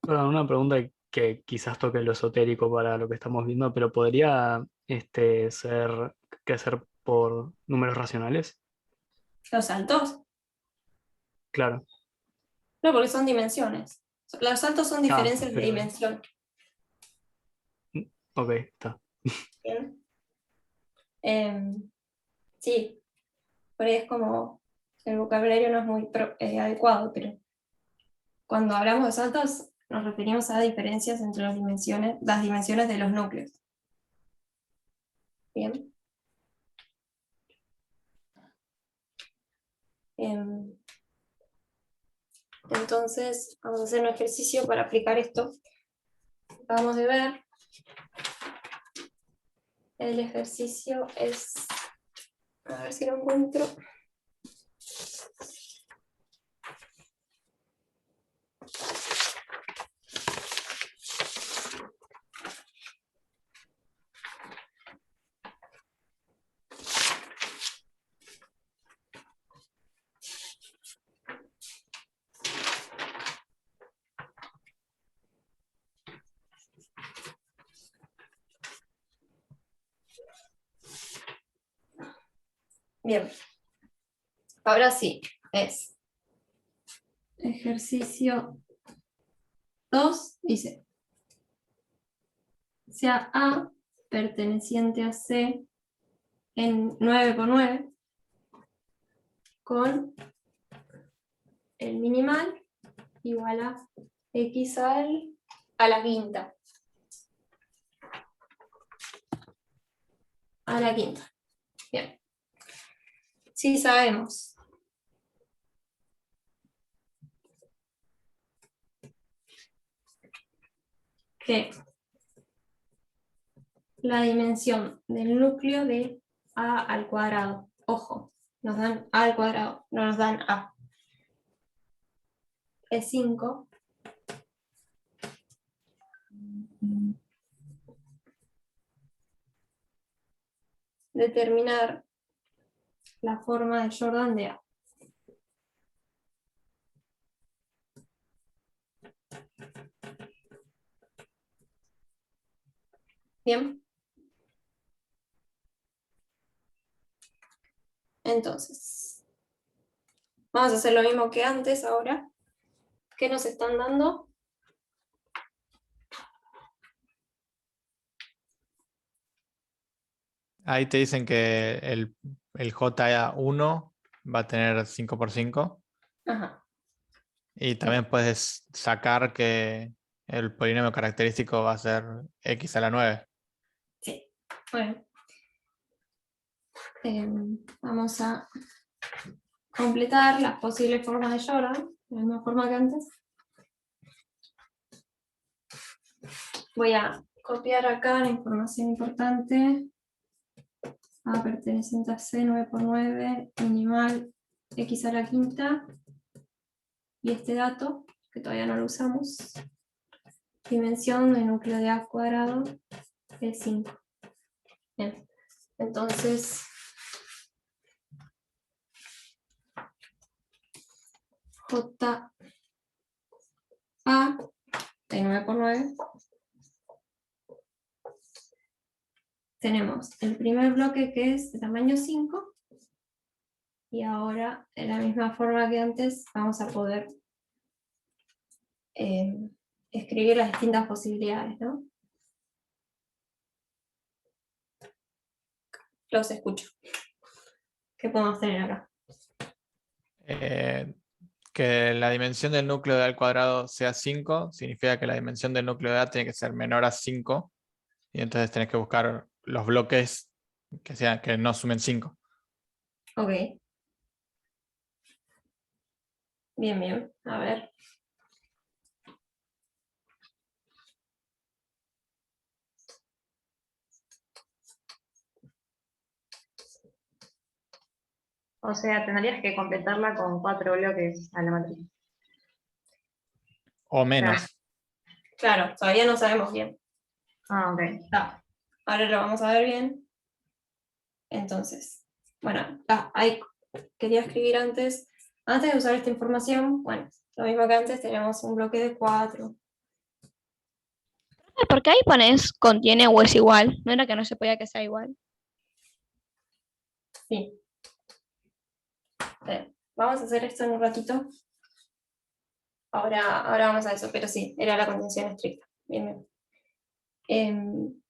E: Ahora, una pregunta que quizás toque lo esotérico para lo que estamos viendo, pero ¿podría ser crecer por números racionales?
A: Los saltos,
E: Claro.
A: no, porque son dimensiones. Los saltos son diferencias de
E: pero
A: dimensión.
E: ok, está.
A: ¿Bien? Sí, por ahí es como el vocabulario no es muy adecuado, pero cuando hablamos de saltos nos referimos a diferencias entre las dimensiones de los núcleos. Bien. Entonces, vamos a hacer un ejercicio para aplicar esto. Acabamos de ver. El ejercicio es, a ver si lo encuentro. Bien. Ahora sí, es ejercicio 2, dice, sea A perteneciente a C en 9 por 9 con el minimal igual a X a la quinta. A la quinta. Bien. Sí sabemos que la dimensión del núcleo de A al cuadrado, ojo, nos dan A al cuadrado, no nos dan A, es 5. Determinar la forma de Jordan de A. Bien. Entonces, vamos a hacer lo mismo que antes ahora. ¿Qué nos están dando?
G: Ahí te dicen que el J1 va a tener 5 por 5.
A: Ajá.
G: Y también puedes sacar que el polinomio característico va a ser x a la 9.
A: Sí. Bueno. Vamos a completar las posibles formas de Jordan, de la misma forma que antes. Voy a copiar acá la información importante. A perteneciente a C, 9 por 9, minimal X a la quinta. Y este dato, que todavía no lo usamos, dimensión del núcleo de A cuadrado es 5. Bien, entonces J A de 9 por 9. Tenemos el primer bloque que es de tamaño 5. Y ahora, de la misma forma que antes, vamos a poder escribir las distintas posibilidades, ¿no? Los escucho. ¿Qué podemos tener acá?
G: Que la dimensión del núcleo de A al cuadrado sea 5, significa que la dimensión del núcleo de A tiene que ser menor a 5, y entonces tenés que buscar los bloques que no sumen 5.
A: Ok. Bien, bien. A ver.
C: O sea, tendrías que completarla con 4 bloques a la matriz.
G: O menos.
A: Claro, todavía no sabemos bien.
C: Ah, ok.
A: Ah, ahora lo vamos a ver bien. Entonces, bueno, ahí quería escribir antes de usar esta información, bueno, lo mismo que antes, tenemos un bloque de 4.
F: ¿Por qué ahí pones contiene o es igual? ¿No era que no se podía que sea igual?
A: Sí. Vamos a hacer esto en un ratito. Ahora vamos a eso, pero sí, era la contención estricta. Bien, bien.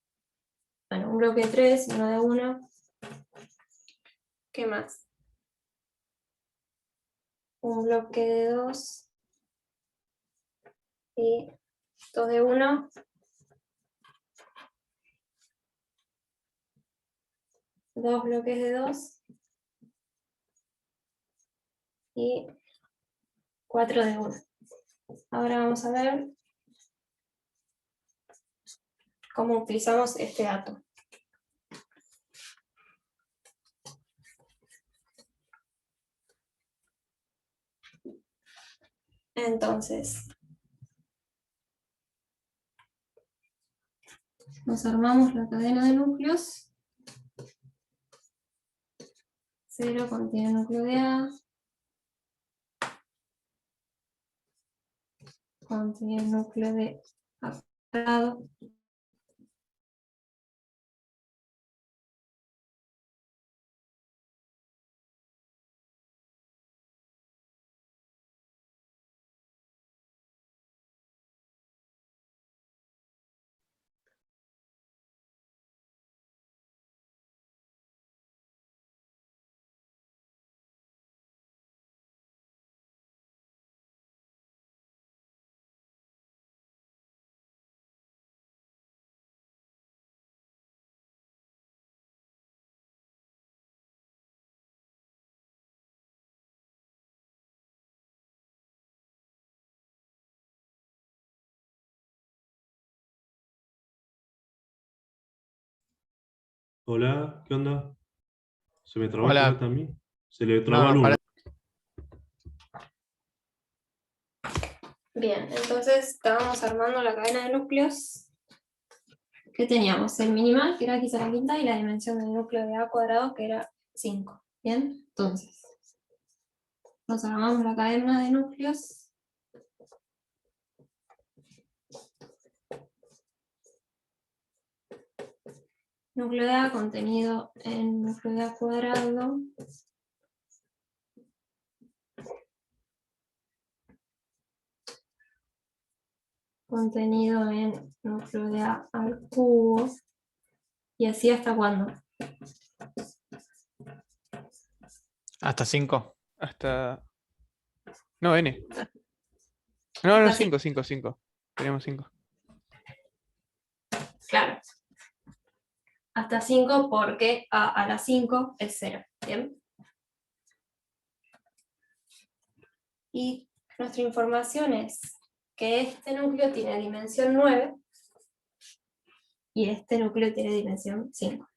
A: Bueno, un bloque de 3, uno de 1. ¿Qué más? Un bloque de 2 y 2 de 1. 2 bloques de 2 y 4 de 1. Ahora vamos a ver cómo utilizamos este dato. Entonces, nos armamos la cadena de núcleos. 0 contiene el núcleo de A. Contiene el núcleo de A cuadrado.
J: Hola, ¿qué onda? ¿Se me trabó el
G: Hola.
J: chat a mí? Se le trabó
G: No,
J: al uno.
A: Bien, entonces estábamos armando la cadena de núcleos. ¿Qué teníamos? El minimal, que era x a la quinta, y la dimensión del núcleo de A cuadrado, que era 5. Bien, entonces, nos armamos la cadena de núcleos. Núcleo de A contenido en núcleo de A cuadrado. Contenido en núcleo de A al cubo. Y así hasta cuándo.
G: Hasta 5.
B: Hasta... No, N. No,
A: Hasta
B: 5, 5, 5. Tenemos 5.
A: Claro. Hasta 5 porque A a la 5 es 0. ¿Bien? Y nuestra información es que este núcleo tiene dimensión 9 y este núcleo tiene dimensión 5.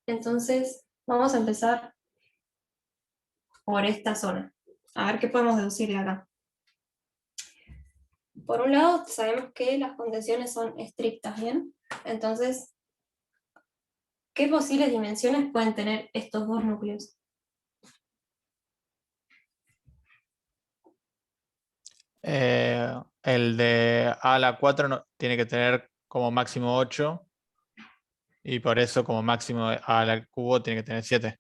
A: Entonces, vamos a empezar por esta zona. A ver qué podemos deducir de acá. Por un lado, sabemos que las contenciones son estrictas, ¿bien? Entonces, ¿qué posibles dimensiones pueden tener estos dos núcleos?
G: El de A a la 4 tiene que tener como máximo 8. Y por eso como máximo A al cubo tiene que tener 7.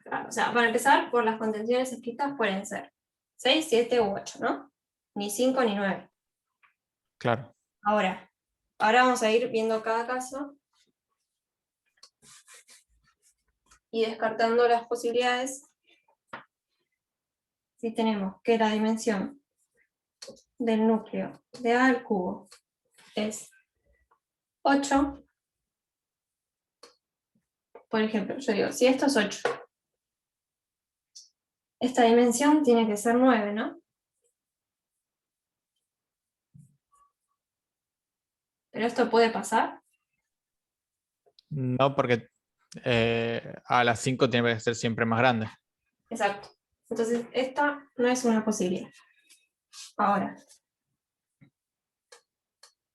A: Claro, o sea, para empezar, por las contenciones estrictas pueden ser 6, 7 u 8, ¿no? Ni 5 ni 9.
G: Claro.
A: Ahora vamos a ir viendo cada caso y descartando las posibilidades si tenemos que la dimensión del núcleo de A al cubo es 8, por ejemplo, yo digo, si esto es 8, esta dimensión tiene que ser 9, ¿no? Pero esto puede pasar.
G: No, porque a las 5 tiene que ser siempre más grande.
A: Exacto. Entonces, esta no es una posibilidad. Ahora,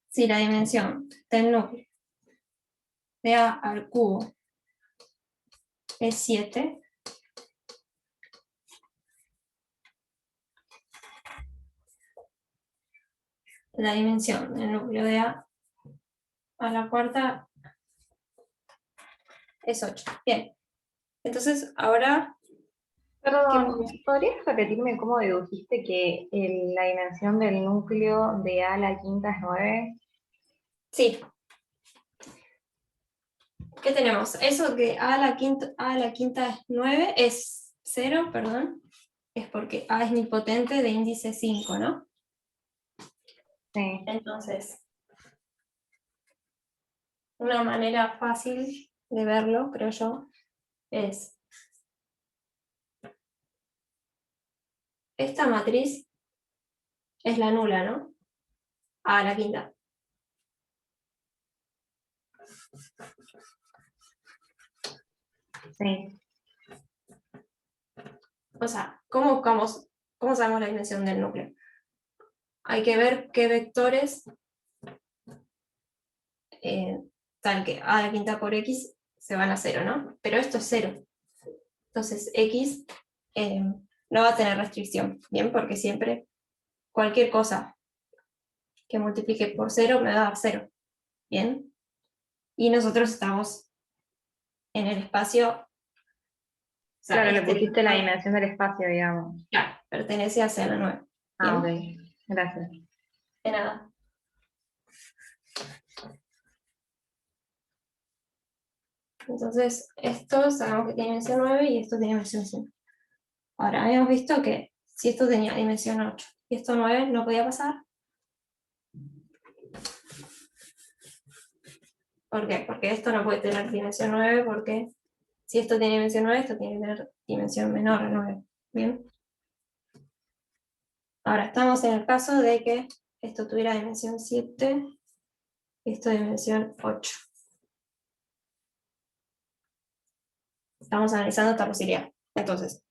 A: si la dimensión del núcleo de A al cubo es 7, la dimensión del núcleo de A a la cuarta es 8. Bien. Entonces, ahora,
C: Perdón,
A: ¿qué?
C: ¿podrías repetirme cómo dedujiste que la dimensión del núcleo de A a la quinta es 9?
A: Sí. ¿Qué tenemos? Eso que A a la quinta es 9, es 0, perdón, es porque A es nilpotente de índice 5, ¿no?
C: Sí.
A: Entonces, una manera fácil de verlo, creo yo, es esta matriz es la nula, ¿no? A la quinta.
C: Sí.
A: O sea, ¿cómo sabemos la dimensión del núcleo? Hay que ver qué vectores, tal que A a la quinta por X se van a 0, ¿no? Pero esto es 0. Entonces, X no va a tener restricción, ¿bien? Porque siempre cualquier cosa que multiplique por 0 me va a dar 0, ¿bien? Y nosotros estamos en el espacio. O sea,
C: Claro, le pusiste la
A: vector,
C: dimensión del espacio, digamos.
A: claro, pertenece a C a la 9.
C: Ah,
A: ¿Bien?
C: ok. Gracias.
A: De nada. Entonces, esto sabemos que tiene dimensión 9 y esto tiene dimensión 5. Ahora, habíamos visto que si esto tenía dimensión 8 y esto 9 no podía pasar. ¿Por qué? Porque esto no puede tener dimensión 9, porque si esto tiene dimensión 9, esto tiene que tener dimensión menor a 9. ¿Bien? Ahora, estamos en el caso de que esto tuviera dimensión 7 y esto dimensión 8. Estamos analizando esta posibilidad. Entonces,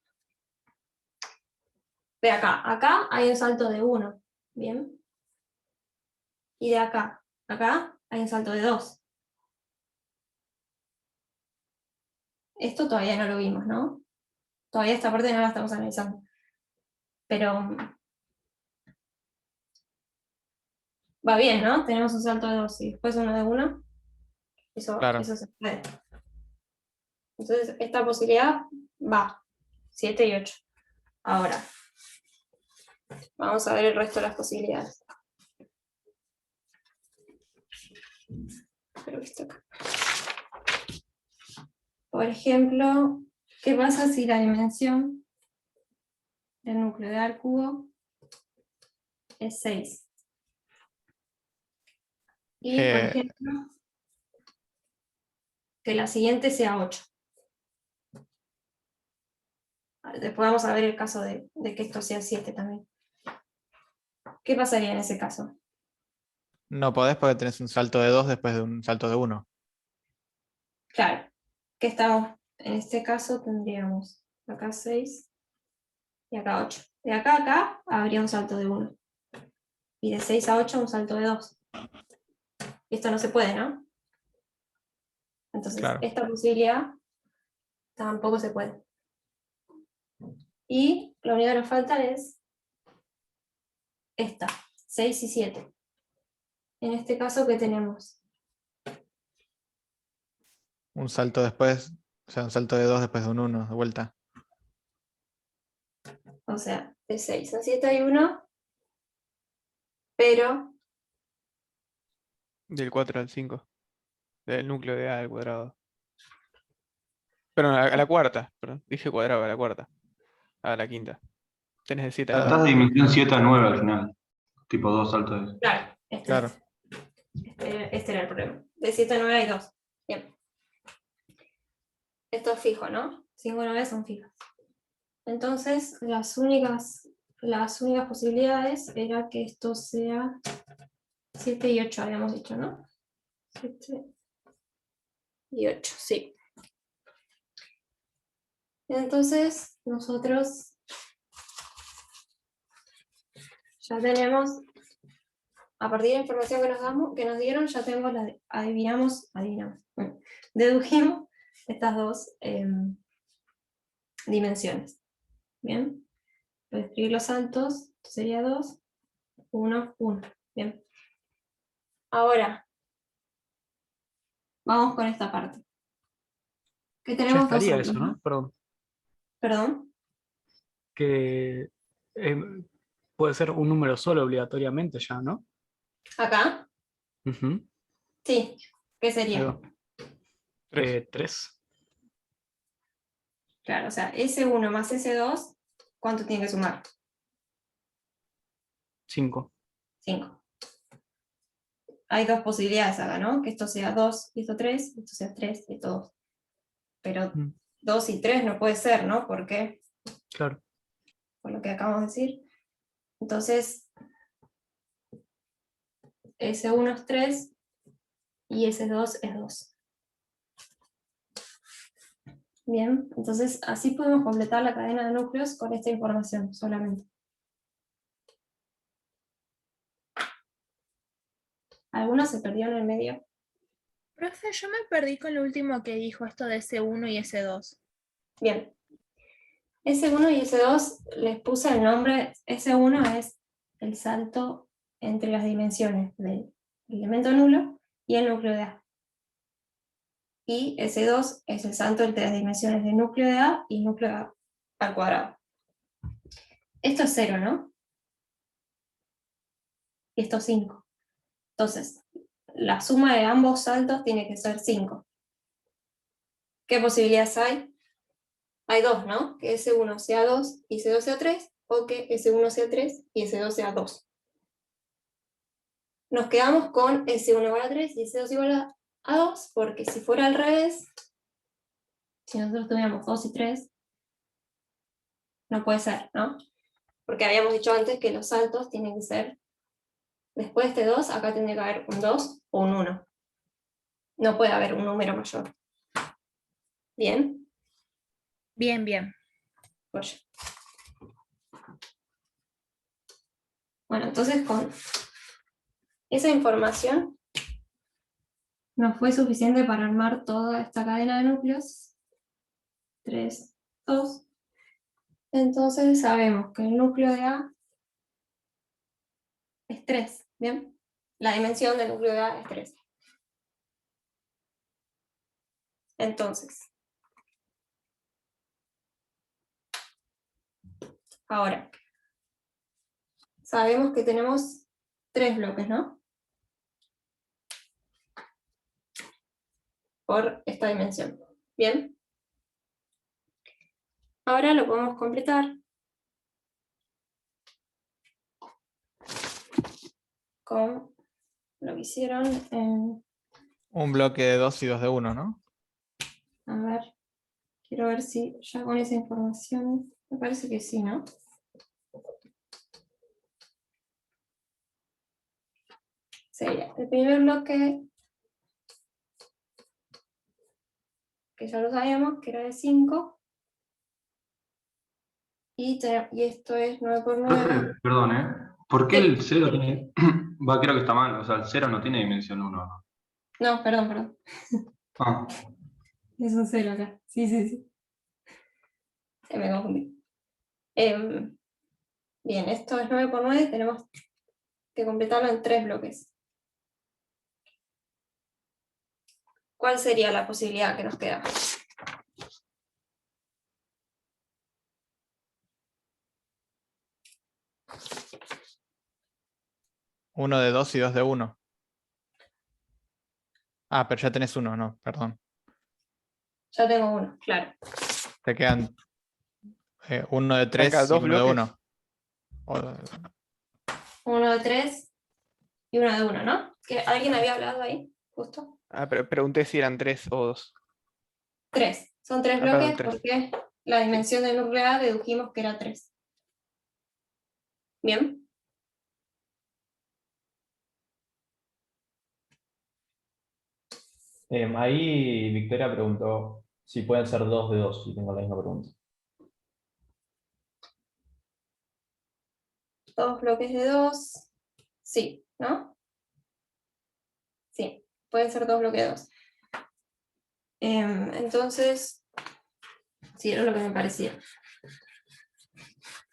A: de acá hay un salto de 1, ¿bien? Y de acá hay un salto de 2. Esto todavía no lo vimos, ¿no? Todavía esta parte no la estamos analizando. Pero va bien, ¿no? Tenemos un salto de 2 y después uno de 1.
G: Claro.
A: Eso se puede. Entonces, esta posibilidad va. 7 y 8. Ahora, vamos a ver el resto de las posibilidades. Creo que está acá. Por ejemplo, ¿qué pasa si la dimensión del núcleo de A al cubo es 6? Y, por ejemplo, que la siguiente sea 8. Después vamos a ver el caso de que esto sea 7 también. ¿Qué pasaría en ese caso?
G: No podés porque tenés un salto de 2 después de un salto de 1.
A: Claro, que estamos, en este caso tendríamos acá 6 y acá 8. De acá a acá habría un salto de 1. Y de 6 a 8 un salto de 2. Y esto no se puede, ¿no? Entonces,
G: Claro.
A: esta posibilidad tampoco se puede. Y lo único que nos falta es esta, 6 y 7. En este caso, ¿qué tenemos?
G: Un salto después, o sea, un salto de 2 después de un 1 de vuelta.
A: O sea, de 6 a 7 hay 1, pero
B: Del 4 al 5. Del núcleo de A al cuadrado. Perdón, a la cuarta. Perdón, dije cuadrado, a la cuarta. A la quinta. Tenés de 7 a
K: Estás
B: 9.
K: de dimensión 7 a 9 al final. Tipo 2 saltos.
A: Claro,
G: Claro.
A: este era el problema. De 7 a 9 hay 2. Bien. Esto es fijo, ¿no? 5 y 9 son fijas. Entonces, las únicas posibilidades era que esto sea 7 y 8, habíamos dicho, ¿no? 7 y 8, sí. Entonces, nosotros ya tenemos, a partir de la información que nos dieron, ya tenemos bueno, dedujimos estas dos dimensiones. Bien, voy a escribir los saltos, sería 2, 1, 1. Bien. Ahora, vamos con esta parte. Que
E: Ya
A: tenemos dos
E: estaría
A: saltos,
E: eso, ¿no? Perdón.
A: Perdón.
E: Que puede ser un número solo obligatoriamente ya, ¿no?
A: Acá,
E: Ujú.
A: sí. ¿Qué
E: Ahí
A: sería?
E: va. 3.
A: Claro, o sea, S1 más S2, ¿cuánto tiene que sumar?
E: 5.
A: 5. Hay dos posibilidades acá, ¿no? Que esto sea 2 y esto 3, esto sea 3 y esto 2. Pero 2 y 3 no puede ser, ¿no? ¿Por qué?
E: Claro.
A: Por lo que acabamos de decir. Entonces, S1 es 3 y S2 es 2. Bien, entonces así podemos completar la cadena de núcleos con esta información solamente. ¿Alguno se perdió en el medio?
L: Profe, yo me perdí con lo último que dijo, esto de S1 y S2.
A: Bien. S1 y S2 les puse el nombre. S1 es el salto entre las dimensiones del elemento nulo y el núcleo de A. Y S2 es el salto entre las dimensiones del núcleo de A y núcleo de A al cuadrado. Esto es 0, ¿no? Y esto es 5. Entonces, la suma de ambos saltos tiene que ser 5. ¿Qué posibilidades hay? Hay dos, ¿no? Que S1 sea 2 y S2 sea 3, o que S1 sea 3 y S2 sea 2. Nos quedamos con S1 igual a 3 y S2 igual a 2, porque si fuera al revés, si nosotros tuviéramos 2 y 3, no puede ser, ¿no? Porque habíamos dicho antes que los saltos tienen que ser, después de este 2, acá tiene que haber un 2 o un 1. No puede haber un número mayor. ¿Bien?
L: Bien, bien.
A: Oye. Bueno, entonces con esa información nos fue suficiente para armar toda esta cadena de núcleos. 3, 2. Entonces sabemos que el núcleo de A es 3, ¿bien? La dimensión del núcleo de A es 3. Entonces, ahora, sabemos que tenemos 3 bloques, ¿no? Por esta dimensión. ¿Bien? Ahora lo podemos completar con lo que hicieron en...
G: Un bloque de 2 y 2 de 1, ¿no?
A: A ver, quiero ver si ya con esa información... Me parece que sí, ¿no? Sería el primer bloque, que ya lo sabíamos, que era de 5. Y esto es 9 por 9.
K: Profe, perdón, ¿eh? ¿Por qué el 0 tiene... Va, creo que está mal. O sea, el 0 no tiene dimensión 1, ¿no?
A: No, perdón.
K: Ah,
A: Es un 0 acá. Sí. Se me confundí. Bien, esto es 9 por 9, tenemos que completarlo en 3 bloques. ¿Cuál sería la posibilidad que nos queda?
G: Uno de 2 y 2 de 1. Ah, pero ya tenés uno, no, perdón.
A: Ya tengo uno, claro.
G: Te quedan uno de
B: Acá
G: 3 y
B: dos
G: uno de
B: bloques.
G: 1. O-
A: Uno de 3 y uno de 1, ¿no? ¿Que alguien había hablado ahí? Justo.
B: Ah, pero pregunté si eran 3 o 2.
A: 3. Son 3
B: Ah, perdón,
A: bloques
B: 3.
A: porque la dimensión del núcleo A dedujimos que era 3. Bien.
D: Ahí Victoria preguntó si pueden ser 2 de 2, y tengo la misma pregunta.
A: 2 bloques de 2. Sí, ¿no? Sí, pueden ser 2 bloques de 2. Entonces, sí, era lo que me parecía.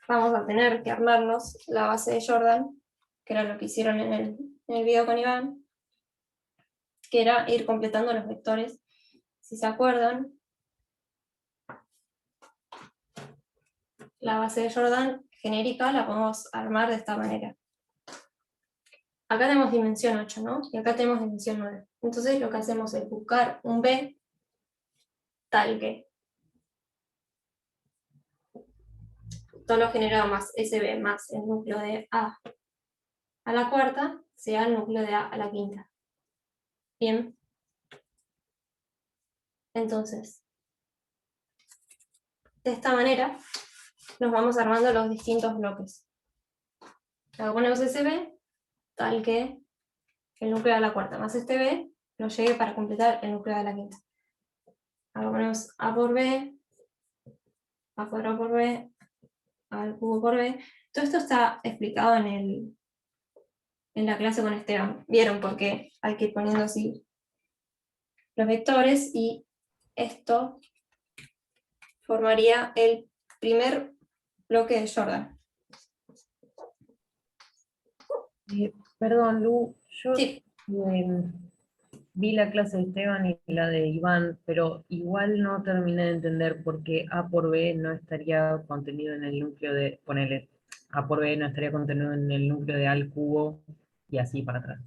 A: Vamos a tener que armarnos la base de Jordan, que era lo que hicieron en el video con Iván, que era ir completando los vectores. Si se acuerdan, la base de Jordan genérica la podemos armar de esta manera. Acá tenemos dimensión 8, ¿no? Y acá tenemos dimensión 9. Entonces lo que hacemos es buscar un B tal que todo lo generado más SB más el núcleo de A a la cuarta sea el núcleo de A a la quinta. Bien. Entonces, de esta manera nos vamos armando los distintos bloques. Acá ponemos SB tal que el núcleo de la cuarta más este B nos llegue para completar el núcleo de la quinta. Acá ponemos A por B, A cuadrado por B, A al cubo por B. Todo esto está explicado en la clase con Esteban. Vieron por qué hay que ir poniendo así los vectores, y esto formaría el primer bloque de Jordan.
H: Perdón, Lu, yo
A: Sí.
H: vi la clase de Esteban y la de Iván, pero igual no terminé de entender por qué A por B no estaría contenido en el núcleo de, ponele, A por B no estaría contenido en el núcleo de A al cubo y así para atrás.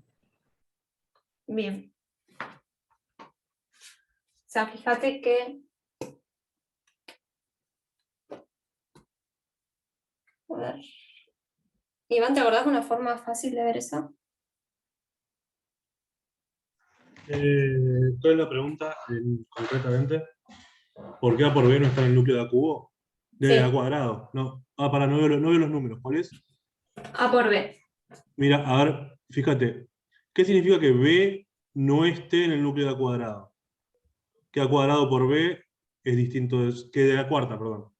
A: Bien. O sea, fíjate que a ver. Iván, ¿te acordás de una forma fácil de ver eso?
J: ¿Cuál es la pregunta concretamente? ¿Por qué A por B no está en el núcleo de A cubo? De A
A: Sí.
J: cuadrado. No. Ah, para, no veo los números. ¿Cuál es?
A: A por B.
J: Mira, a ver, fíjate. ¿Qué significa que B no esté en el núcleo de A cuadrado? Que A cuadrado por B es distinto que de la cuarta, perdón.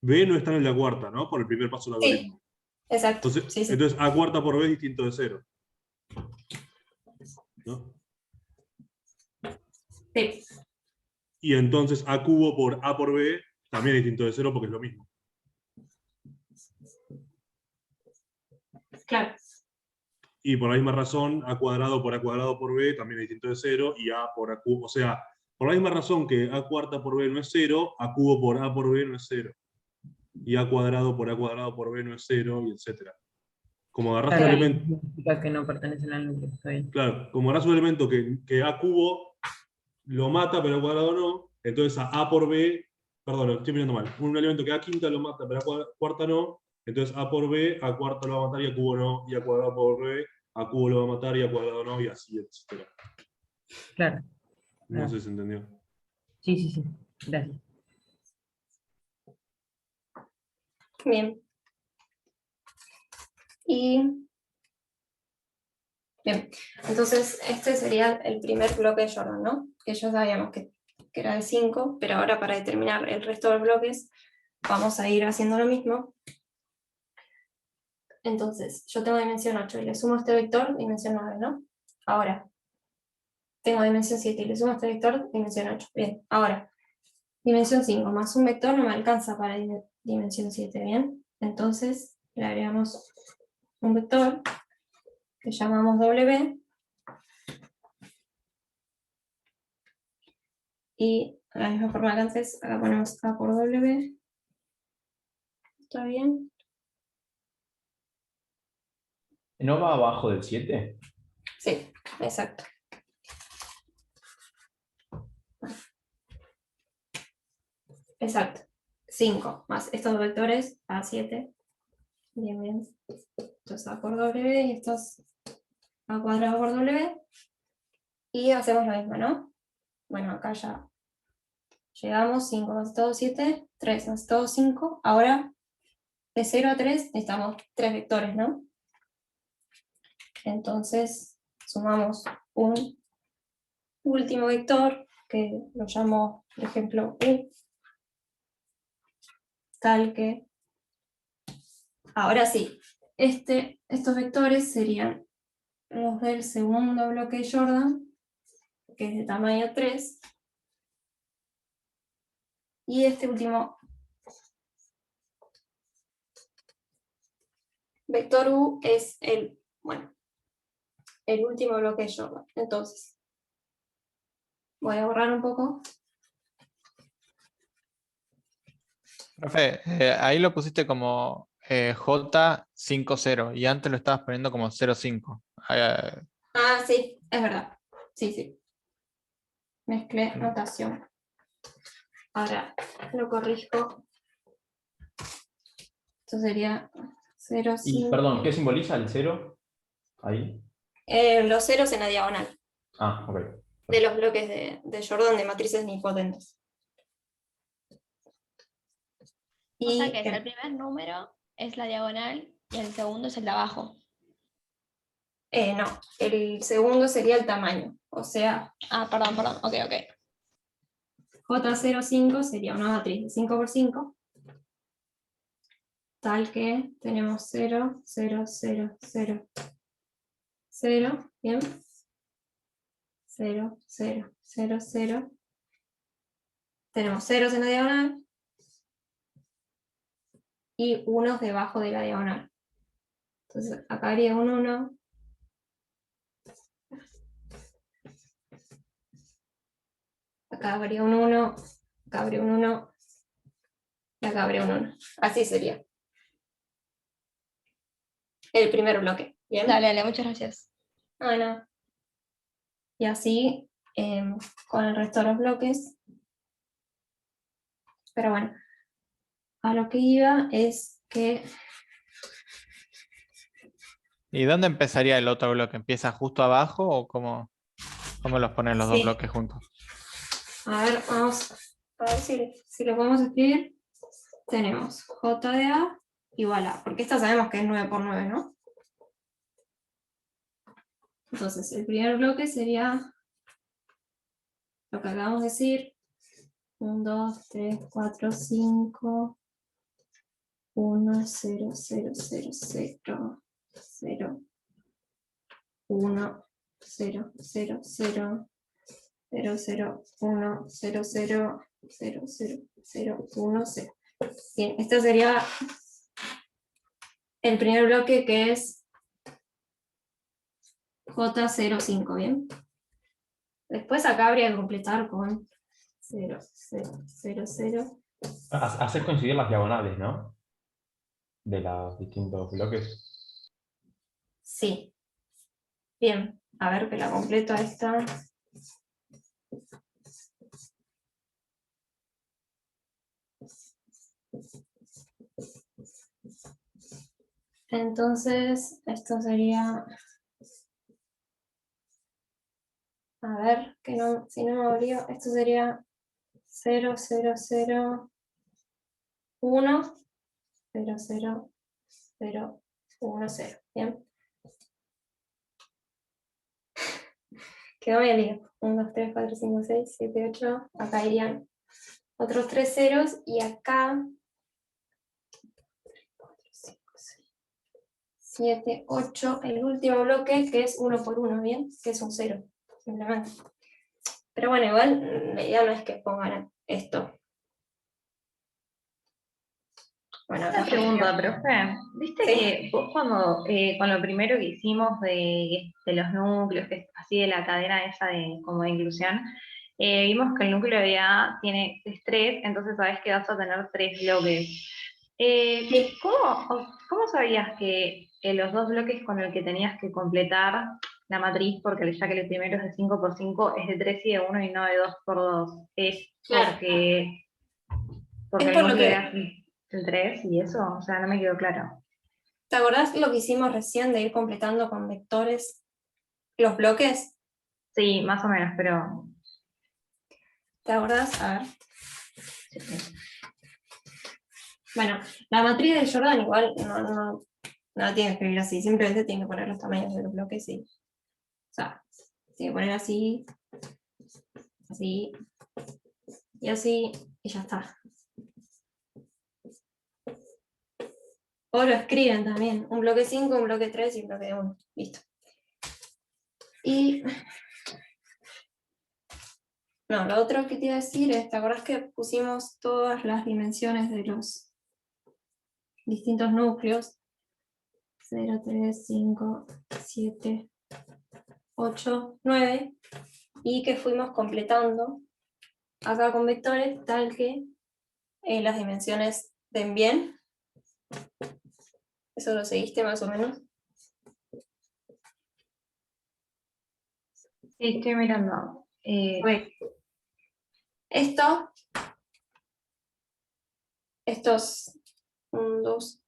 J: B no está en el de la cuarta, ¿no? Por el primer paso del algoritmo.
A: Exacto.
J: Entonces,
A: Sí, sí.
J: entonces A cuarta por B es distinto de 0. ¿No?
A: Sí.
J: Y entonces A cubo por A por B también es distinto de 0 porque es lo mismo.
A: Claro.
J: Y por la misma razón, A cuadrado por B también es distinto de 0, y A por A cubo. O sea, por la misma razón que A cuarta por B no es 0, A cubo por A por B no es 0. Y A cuadrado por B no es 0, y etc. Como agarrás un
H: Claro, y
J: elemento.
H: significa que no pertenecen al núcleo, está bien.
J: Claro, como agarrás un elemento que A cubo lo mata, pero A cuadrado no, entonces A por B, perdón, estoy mirando mal. Un elemento que A quinta lo mata, pero A cuarta no, entonces A por B, A cuarta lo va a matar y A cubo no, y A cuadrado por B, A cubo lo va a matar y A cuadrado no, y así, etc.
H: Claro.
J: No sé si se entendió.
H: Sí, sí, sí. Gracias.
A: Bien. Y bien, entonces este sería el primer bloque de Jordan, ¿no? Que ya sabíamos que era de 5, pero ahora para determinar el resto de bloques vamos a ir haciendo lo mismo. Entonces, yo tengo dimensión 8 y le sumo este vector, dimensión 9, ¿no? Ahora, tengo dimensión 7 y le sumo este vector, dimensión 8. Bien, ahora, dimensión 5 más un vector no me alcanza para dimensión 7, ¿bien? Entonces, le agregamos un vector que llamamos W, y de la misma forma que antes, acá ponemos A por W. ¿Está bien?
D: ¿No va abajo del 7?
A: Sí, exacto. Exacto. 5 más estos dos vectores, A7, Bien, bien. Esto es A por W y esto es A cuadrado por W. Y hacemos lo mismo, ¿no? Bueno, acá ya llegamos, 5 más todo 7, 3 más todo 5. Ahora, de 0 a 3 necesitamos 3 vectores, ¿no? Entonces, sumamos un último vector, que lo llamo, por ejemplo, U, tal que... Ahora sí, estos vectores serían los del segundo bloque de Jordan, que es de tamaño 3, y este último vector U es el último bloque de Jordan. Entonces, voy a borrar un poco.
G: Profe, ahí lo pusiste como J50 y antes lo estabas poniendo como 05.
A: Ah, sí, es verdad. Sí, sí. Mezclé notación. Ahora lo corrijo. Esto sería 0,
D: Y
A: 5.
D: perdón, ¿qué simboliza el 0? Ahí.
A: Los ceros en la diagonal
D: Ah, ok.
A: de los bloques de Jordan de matrices nilpotentes.
F: O sea
A: Y
F: que el primer número es la diagonal y el segundo es el de abajo.
A: no, el segundo sería el tamaño. O sea,
F: Ah, perdón, ok.
A: J05 sería una matriz de 5 por 5, tal que tenemos 0, 0, 0, 0, 0, ¿bien? 0, 0, 0, 0. Tenemos ceros en la diagonal y unos debajo de la diagonal. Entonces acá habría un 1. Acá habría un 1, acá habría un 1, y acá habría un 1. Así sería el primer bloque. ¿Bien?
F: Dale, muchas gracias.
A: No. Y así con el resto de los bloques. Pero bueno, a lo que iba es que...
G: ¿Y dónde empezaría el otro bloque? ¿Empieza justo abajo o cómo los ponen los dos
A: Sí.
G: bloques juntos?
A: A ver, vamos a ver si lo podemos escribir. Tenemos J de A igual a, porque esta sabemos que es 9 por 9, ¿no? Entonces, el primer bloque sería lo que acabamos de decir. 1, 2, 3, 4, 5, 1, 0, 0, 0, 0, 0, 1, 0, 0, 0, 0, 0, 1, 0, 0, 0, 0, 0, 1, 0. Bien, este sería el primer bloque, que es J05, ¿bien? Después acá habría que completar con 0, 0, 0, 0.
D: Hacer coincidir las diagonales, ¿no? De los distintos bloques.
A: Sí. Bien, a ver que la completo a esta. Entonces, esto sería... A ver, que no, si no me abrió, esto sería 0, 0, 0, 1, 0, 0, 0, 1, 0. Bien. Quedó bien lío. 1, 2, 3, 4, 5, 6, 7, 8. Acá irían otros 3 ceros y acá 7, 8, el último bloque, que es 1 por 1, ¿bien? Que es un 0, simplemente. Pero bueno, igual la idea no es que pongan esto. Bueno,
C: Una pregunta, profe. Viste que vos cuando, con lo primero que hicimos de los núcleos, que es así de la cadena esa de, como de inclusión, vimos que el núcleo de A tiene 3, entonces sabés que vas a tener 3 bloques. ¿Cómo sabías que los dos bloques con el que tenías que completar la matriz, porque ya que el primero es de 5 por 5, es de 3 y de 1 y no de 2 por 2? Es
A: Claro.
C: porque
A: Es
C: el
A: por lo
C: núcleo
A: que...
C: era el 3 y eso, o sea, no me quedó claro.
A: ¿Te acordás lo que hicimos recién de ir completando con vectores los bloques?
C: Sí, más o menos, pero
A: ¿Te acordás? A ver. Bueno, la matriz de Jordan igual no la tiene que escribir así, simplemente tiene que poner los tamaños de los bloques y. O sea, tiene que poner así, así, y así, y ya está. O lo escriben también, un bloque 5, un bloque 3 y un bloque 1. Listo. Y. No, lo otro que te iba a decir es, ¿te acordás que pusimos todas las dimensiones de los distintos núcleos? 0, 3, 5, 7, 8, 9, y que fuimos completando acá con vectores tal que las dimensiones den bien. ¿Eso lo seguiste más o menos?
C: sí, estoy mirando.
A: Ok. Estos 1, 2,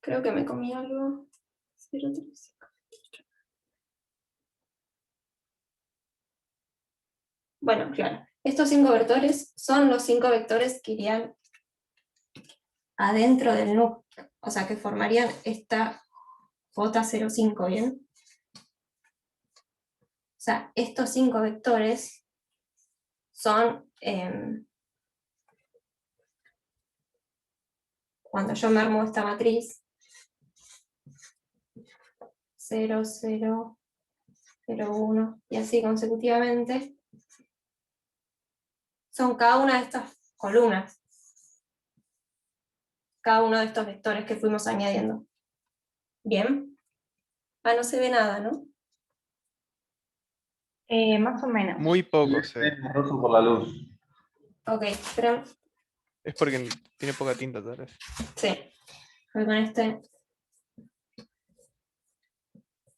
A: creo que me comí algo. 0, 3, 5. Bueno, claro. Estos 5 vectores son los 5 vectores que irían adentro del núcleo, o sea, que formarían esta J05, ¿bien? O sea, estos 5 vectores son, cuando yo me armo esta matriz, 0, 0, 0, 1, y así consecutivamente, son cada una de estas columnas, cada uno de estos vectores que fuimos añadiendo. ¿Bien? Ah, no se ve nada, ¿no?
C: Más o menos.
B: Muy poco se ve.
K: Borroso por la luz.
A: Ok, pero
B: Es porque tiene poca tinta tal vez.
A: sí, voy con este.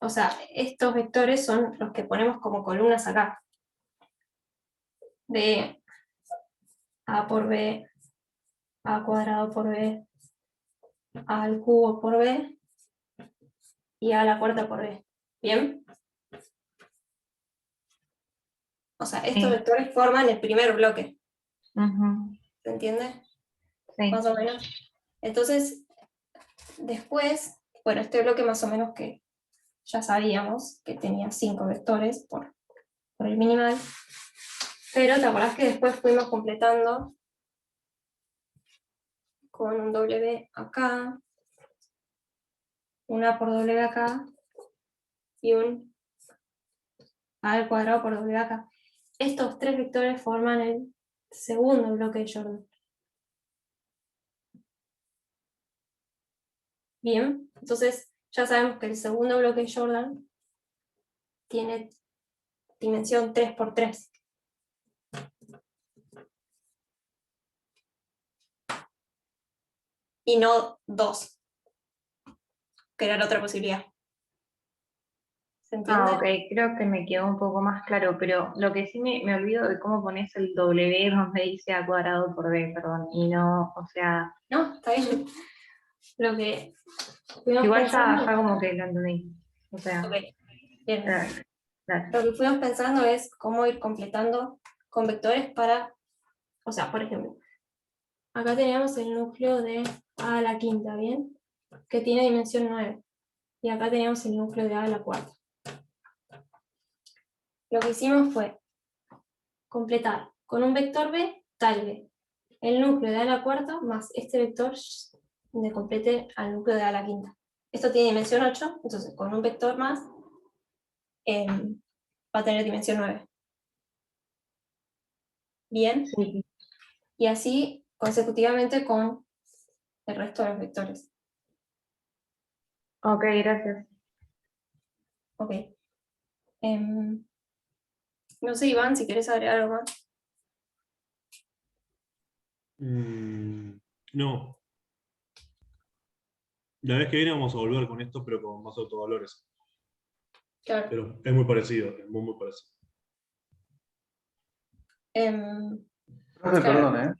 A: O sea, estos vectores son los que ponemos como columnas acá. De A por B, A cuadrado por B, A al cubo por B, y A a la cuarta por B. ¿Bien? O sea, estos
C: Sí.
A: vectores forman el primer bloque.
C: Ujú,
A: ¿Se entiende?
C: sí.
A: Más o menos. Entonces, después, bueno, este bloque más o menos que ya sabíamos que tenía 5 vectores por el minimal. Pero te acordás que después fuimos completando con un W acá, un A por W acá, y un A al cuadrado por W acá. Estos 3 vectores forman el segundo bloque de Jordan. Bien, entonces ya sabemos que el segundo bloque de Jordan tiene dimensión 3 por 3. Y no 2, que era la otra posibilidad. ¿Se entiende?
C: Ah, ok, creo que me quedó un poco más claro, pero lo que sí me olvido de cómo pones el W donde dice A cuadrado por B, perdón, y no, o sea,
A: No, está bien. Lo que fuimos
C: igual
A: pensando.
C: ya como que lo entendí. O sea,
A: Ok, bien.
C: gracias.
A: Lo que fuimos pensando es cómo ir completando con vectores para, o sea, por ejemplo, acá teníamos el núcleo de A a la quinta, ¿bien? Que tiene dimensión 9. Y acá teníamos el núcleo de A a la cuarta. Lo que hicimos fue completar con un vector B, tal B, el núcleo de A a la cuarta más este vector de complete al núcleo de A a la quinta. Esto tiene dimensión 8, entonces con un vector más va a tener dimensión 9. Bien,
C: Sí.
A: y así consecutivamente con el resto de los vectores.
C: Ok, gracias.
A: Ok. No sé, Iván, si quieres agregar algo más.
J: No. La vez que viene vamos a volver con esto, pero con más autovalores.
A: Claro.
J: Pero es muy parecido, es muy, muy parecido.
M: Profe,
A: Claro.
M: perdón, ¿eh?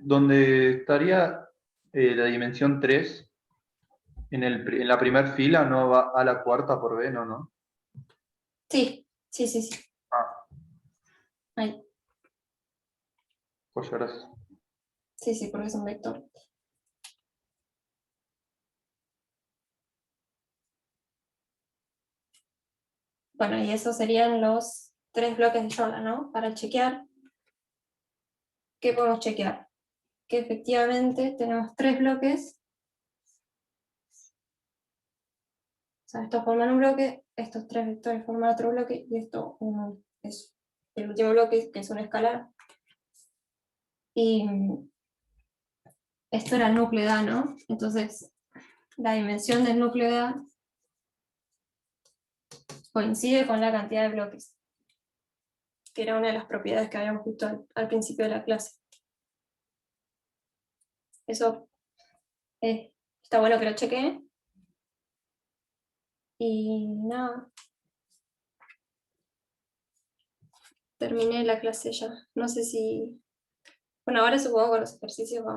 M: Donde estaría la dimensión 3, en la primera fila no va a la cuarta por B, ¿no?
A: Sí.
M: Ah,
A: Ahí.
M: pues gracias.
A: Sí, porque es un vector. Bueno, y esos serían los 3 bloques de Jordan, ¿no? Para chequear, ¿qué podemos chequear? Que efectivamente tenemos 3 bloques. O sea, estos forman un bloque, estos 3 vectores forman otro bloque, y esto es el último bloque, que es un escalar. Y esto era el núcleo de A, ¿no? Entonces, la dimensión del núcleo de A coincide con la cantidad de bloques, que era una de las propiedades que habíamos visto al principio de la clase. Eso está bueno que lo chequeen. Y nada. Terminé la clase ya. No sé si... Bueno, ahora supongo que con los ejercicios vamos.